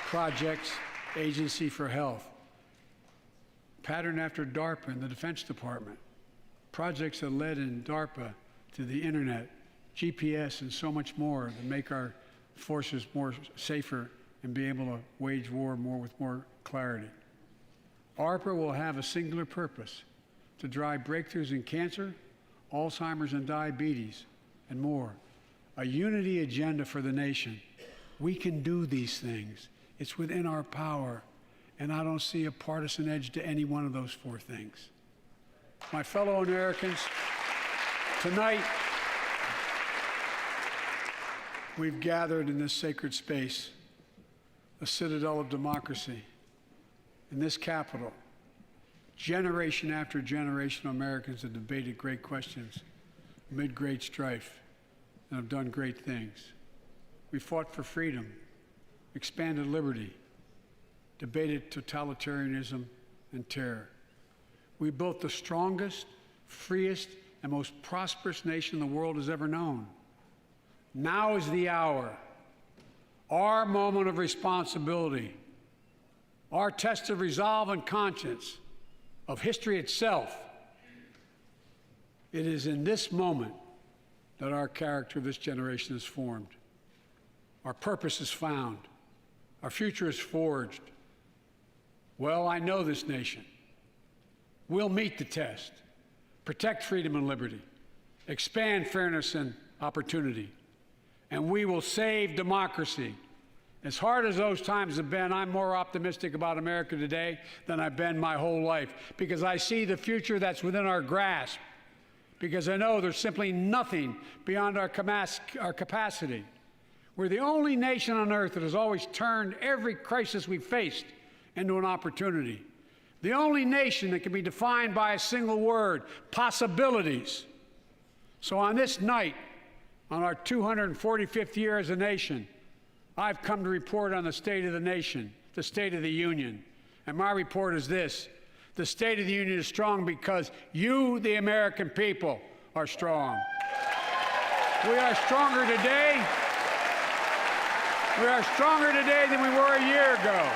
Projects Agency for Health, patterned after DARPA and the Defense Department. Projects that led in DARPA to the internet, GPS, and so much more that make our forces more safer and be able to wage war with more clarity. ARPA will have a singular purpose: to drive breakthroughs in cancer, Alzheimer's and diabetes, and more. A unity agenda for the nation. We can do these things. It's within our power, and I don't see a partisan edge to any one of those 4 things. My fellow Americans, tonight, we've gathered in this sacred space, a citadel of democracy, in this Capitol, Generation after generation of Americans have debated great questions amid great strife and have done great things. We fought for freedom, expanded liberty, debated totalitarianism and terror. We built the strongest, freest, and most prosperous nation the world has ever known. Now is the hour, our moment of responsibility, our test of resolve and conscience, of history itself. It is in this moment that our character of this generation is formed. Our purpose is found. Our future is forged. Well, I know this nation. We'll meet the test, protect freedom and liberty, expand fairness and opportunity, and we will save democracy. As hard as those times have been, I'm more optimistic about America today than I've been my whole life, because I see the future that's within our grasp, because I know there's simply nothing beyond our capacity. We're the only nation on earth that has always turned every crisis we've faced into an opportunity. The only nation that can be defined by a single word: possibilities. So on this night, on our 245th year as a nation, I've come to report on the state of the nation, the State of the Union. And my report is this: the State of the Union is strong because you, the American people, are strong. We are stronger today. We are stronger today than we were a year ago.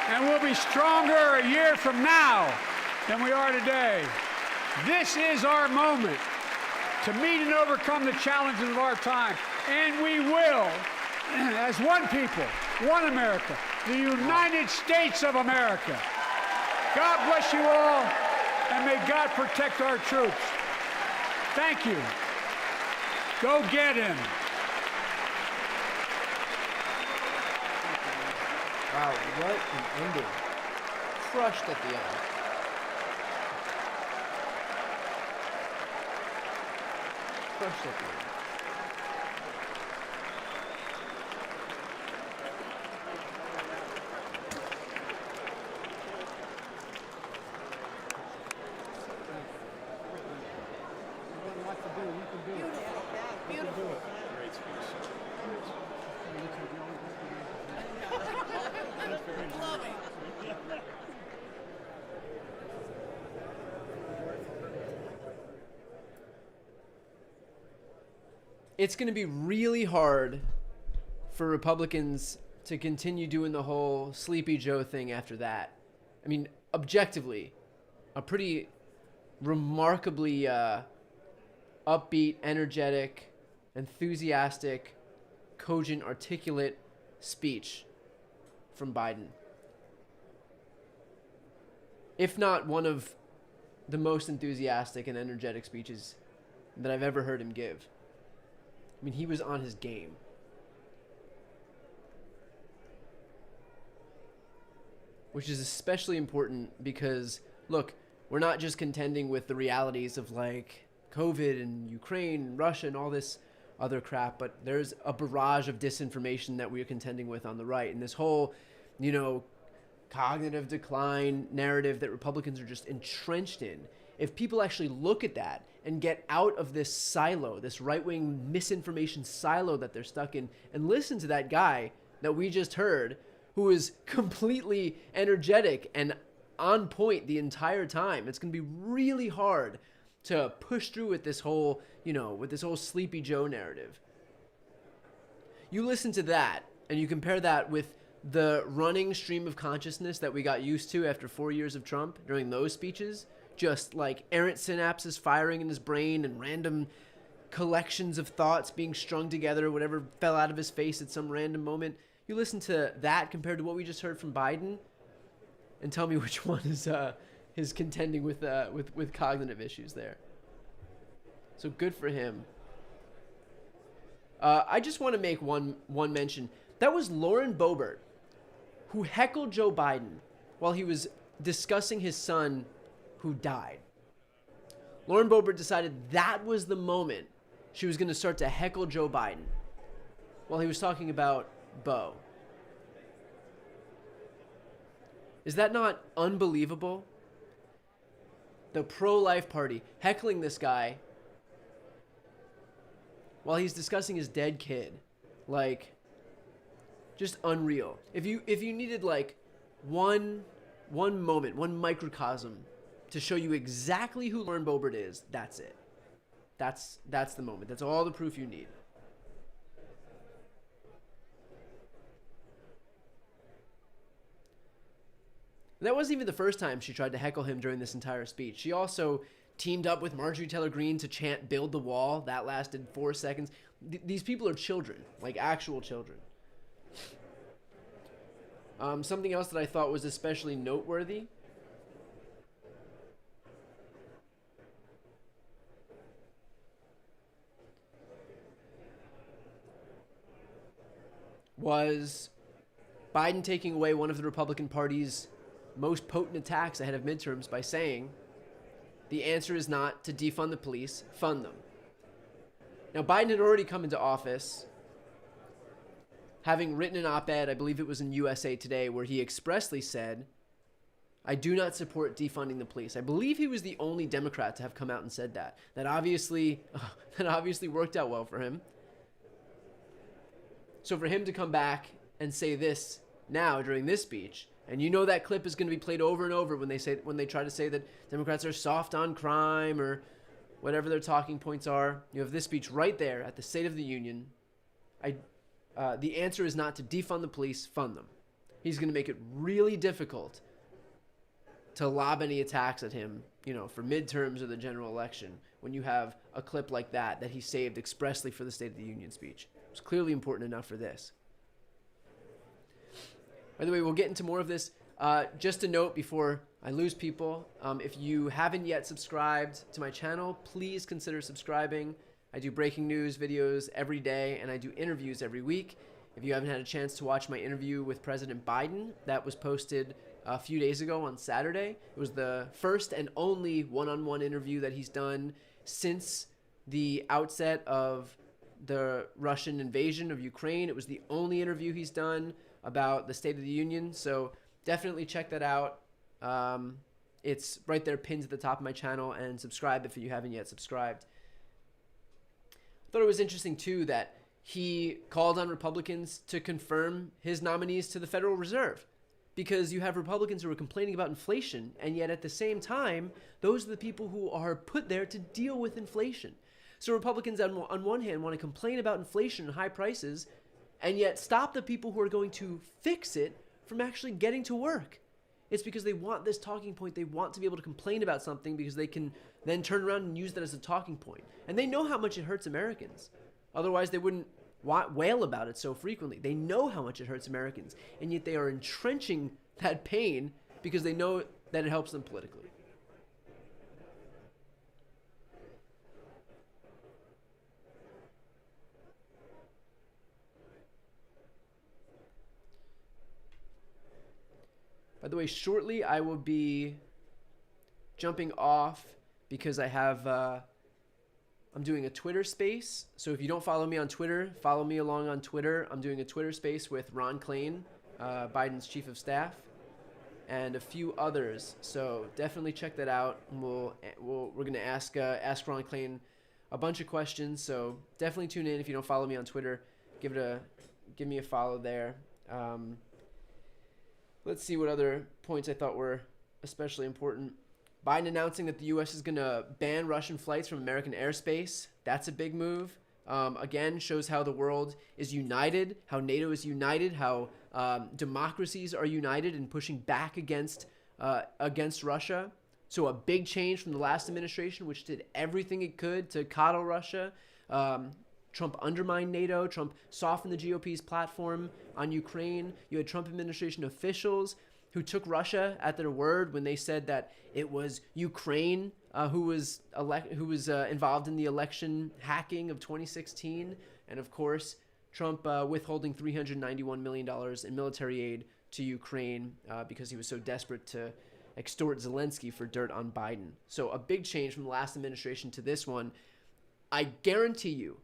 And we'll be stronger a year from now than we are today. This is our moment to meet and overcome the challenges of our time. And we will, as one people, one America, the United States of America. God bless you all, and may God protect our troops. Thank you. Go get him. Wow, what an ending. Crushed at the end. Crushed at the end. It's going to be really hard for Republicans to continue doing the whole Sleepy Joe thing after that. I mean, objectively, a pretty remarkably upbeat, energetic, enthusiastic, cogent, articulate speech from Biden. If not one of the most enthusiastic and energetic speeches that I've ever heard him give. I mean, he was on his game. Which is especially important because, look, we're not just contending with the realities of like COVID and Ukraine and Russia and all this other crap, but there's a barrage of disinformation that we're contending with on the right. And this whole, cognitive decline narrative that Republicans are just entrenched in. If people actually look at that and get out of this silo, this right-wing misinformation silo that they're stuck in, and listen to that guy that we just heard, who is completely energetic and on point the entire time, it's going to be really hard to push through with this whole, with this whole Sleepy Joe narrative. You listen to that, and you compare that with the running stream of consciousness that we got used to after 4 years of Trump during those speeches, just like errant synapses firing in his brain and random collections of thoughts being strung together, whatever fell out of his face at some random moment. You listen to that compared to what we just heard from Biden, and tell me which one is contending with cognitive issues there. So good for him. I just want to make one mention. That was Lauren Boebert, who heckled Joe Biden while he was discussing his son who died. Lauren Boebert decided that was the moment she was going to start to heckle Joe Biden while he was talking about Beau. Is that not unbelievable? The pro-life party heckling this guy while he's discussing his dead kid. Like, just unreal. If you needed like one moment, one microcosm to show you exactly who Lauren Boebert is, that's it. That's the moment. That's all the proof you need. That wasn't even the first time she tried to heckle him during this entire speech. She also teamed up with Marjorie Taylor Greene to chant "Build the Wall." That lasted 4 seconds. These people are children, like actual children. Something else that I thought was especially noteworthy was Biden taking away one of the Republican Party's most potent attacks ahead of midterms by saying, the answer is not to defund the police, fund them. Now, Biden had already come into office, having written an op-ed, I believe it was in USA Today, where he expressly said, I do not support defunding the police. I believe he was the only Democrat to have come out and said that. That obviously worked out well for him. So for him to come back and say this now during this speech, and you know that clip is going to be played over and over when they try to say that Democrats are soft on crime or whatever their talking points are. You have this speech right there at the State of the Union. The answer is not to defund the police, fund them. He's going to make it really difficult to lob any attacks at him, for midterms or the general election when you have a clip like that he saved expressly for the State of the Union speech. It's clearly important enough for this. By the way, we'll get into more of this. Just a note before I lose people, if you haven't yet subscribed to my channel, please consider subscribing. I do breaking news videos every day, and I do interviews every week. If you haven't had a chance to watch my interview with President Biden, that was posted a few days ago on Saturday. It was the first and only one-on-one interview that he's done since the outset of the Russian invasion of Ukraine. It was the only interview he's done about the State of the Union, so definitely check that out. It's right there pinned at the top of my channel, and subscribe if you haven't yet subscribed. I thought it was interesting too that he called on Republicans to confirm his nominees to the Federal Reserve, because you have Republicans who are complaining about inflation, and yet at the same time, those are the people who are put there to deal with inflation. So Republicans on one hand want to complain about inflation and high prices, and yet stop the people who are going to fix it from actually getting to work. It's because they want this talking point. They want to be able to complain about something because they can then turn around and use that as a talking point. And they know how much it hurts Americans. Otherwise, they wouldn't wail about it so frequently. They know how much it hurts Americans, and yet they are entrenching that pain because they know that it helps them politically. By the way, shortly I will be jumping off because I have, I'm doing a Twitter space. So if you don't follow me on Twitter, follow me along on Twitter. I'm doing a Twitter space with Ron Klain, Biden's chief of staff, and a few others. So definitely check that out. We're going to ask Ron Klain a bunch of questions. So definitely tune in. If you don't follow me on Twitter, give me a follow there. Let's see what other points I thought were especially important. Biden announcing that the U.S. is going to ban Russian flights from American airspace. That's a big move. Again, shows how the world is united, how NATO is united, how democracies are united in pushing back against Russia. So a big change from the last administration, which did everything it could to coddle Russia. Trump undermined NATO. Trump softened the GOP's platform on Ukraine. You had Trump administration officials who took Russia at their word when they said that it was Ukraine who was involved in the election hacking of 2016. And of course, Trump withholding $391 million in military aid to Ukraine because he was so desperate to extort Zelensky for dirt on Biden. So a big change from the last administration to this one. I guarantee you,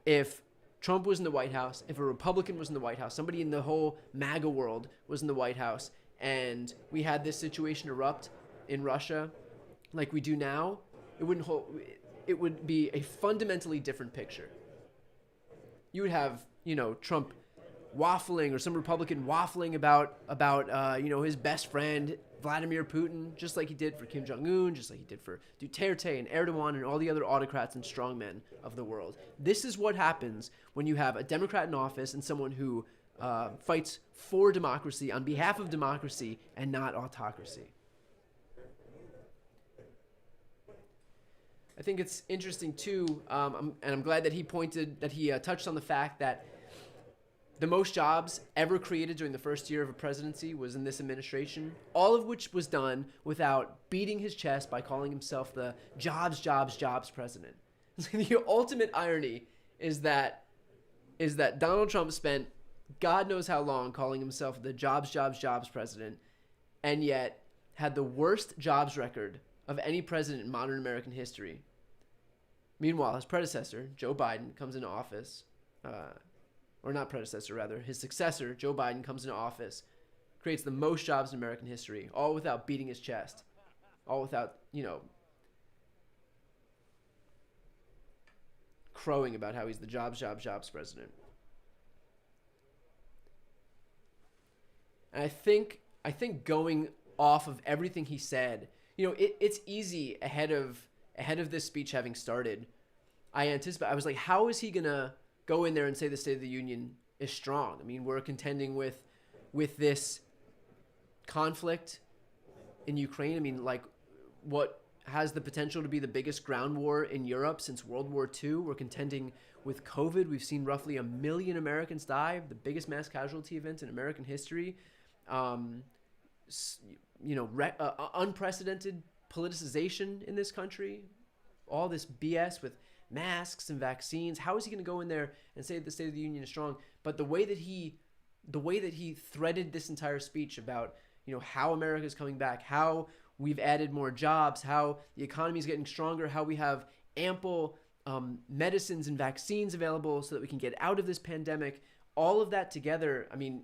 if Trump was in the White House, if a Republican was in the White House, somebody in the whole MAGA world was in the White House, and we had this situation erupt in Russia like we do now, it would be a fundamentally different picture. You would have, Trump waffling, or some Republican waffling about his best friend Vladimir Putin, just like he did for Kim Jong-un, just like he did for Duterte and Erdogan and all the other autocrats and strongmen of the world. This is what happens when you have a Democrat in office and someone who fights for democracy, on behalf of democracy, and not autocracy. I think it's interesting too, and I'm glad that he touched on the fact that the most jobs ever created during the first year of a presidency was in this administration, all of which was done without beating his chest by calling himself the jobs president. The ultimate irony is that Donald Trump spent God knows how long calling himself the jobs president, and yet had the worst jobs record of any president in modern American history. Meanwhile, his predecessor, Joe Biden, comes into office, or not predecessor, rather, his successor, Joe Biden, comes into office, creates the most jobs in American history, all without beating his chest, all without, crowing about how he's the jobs president. And I think going off of everything he said, it's easy ahead of this speech having started. I was like, how is he gonna go in there and say the State of the Union is strong? I mean, we're contending with this conflict in Ukraine. I mean, like, what has the potential to be the biggest ground war in Europe since World War II. We're contending with COVID. We've seen roughly 1 million Americans die, the biggest mass casualty event in American history. Unprecedented politicization in this country. All this BS with masks and vaccines. How is he going to go in there and say the State of the Union is strong? But the way that he threaded this entire speech about, how America is coming back, how we've added more jobs, how the economy is getting stronger, how we have ample medicines and vaccines available so that we can get out of this pandemic, all of that together. I mean,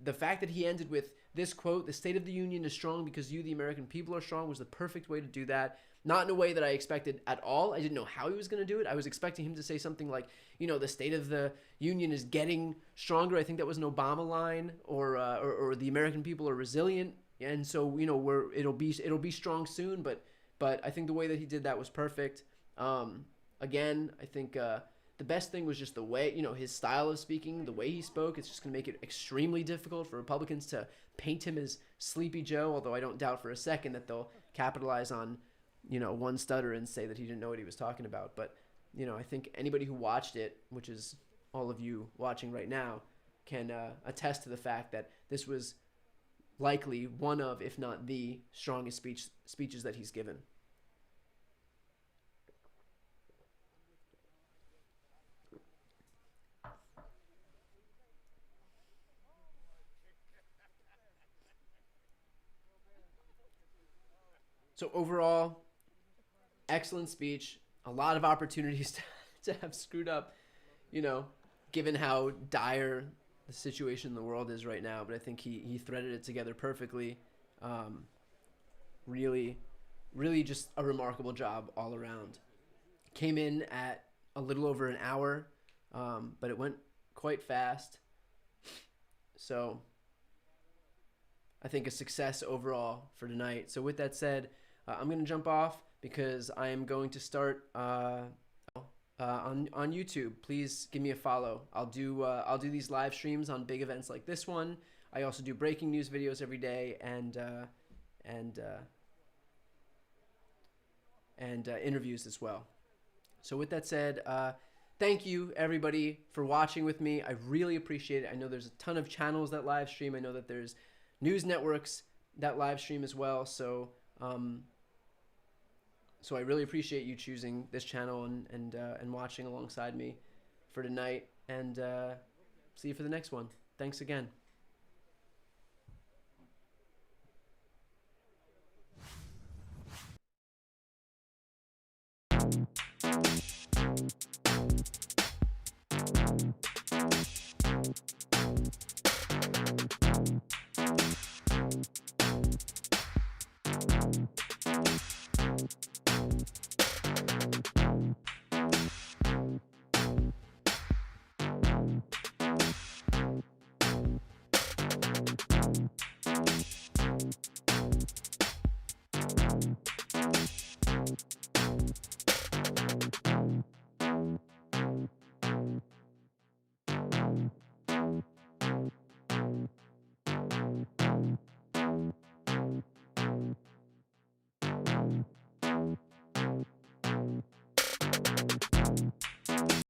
the fact that he ended with this quote, "The State of the Union is strong because you, the American people, are strong," was the perfect way to do that. Not in a way that I expected at all. I didn't know how he was going to do it. I was expecting him to say something like, the State of the Union is getting stronger. I think that was an Obama line, or the American people are resilient, and so it'll be strong soon. But I think the way that he did that was perfect. Again, I think the best thing was just the way, his style of speaking, the way he spoke. It's just going to make it extremely difficult for Republicans to paint him as Sleepy Joe, although I don't doubt for a second that they'll capitalize on, one stutter and say that he didn't know what he was talking about. But, I think anybody who watched it, which is all of you watching right now, can attest to the fact that this was likely one of, if not the strongest speeches that he's given. So overall, excellent speech. A lot of opportunities to have screwed up, given how dire the situation in the world is right now. But I think he threaded it together perfectly. Really, really just a remarkable job all around. Came in at a little over an hour, but it went quite fast. So I think a success overall for tonight. So with that said, I'm going to jump off because I am going to start on YouTube. Please give me a follow. I'll do these live streams on big events like this one. I also do breaking news videos every day and interviews as well. So with that said, thank you everybody for watching with me. I really appreciate it. I know there's a ton of channels that live stream. I know that there's news networks that live stream as well. So I really appreciate you choosing this channel and watching alongside me for tonight. And see you for the next one. Thanks again.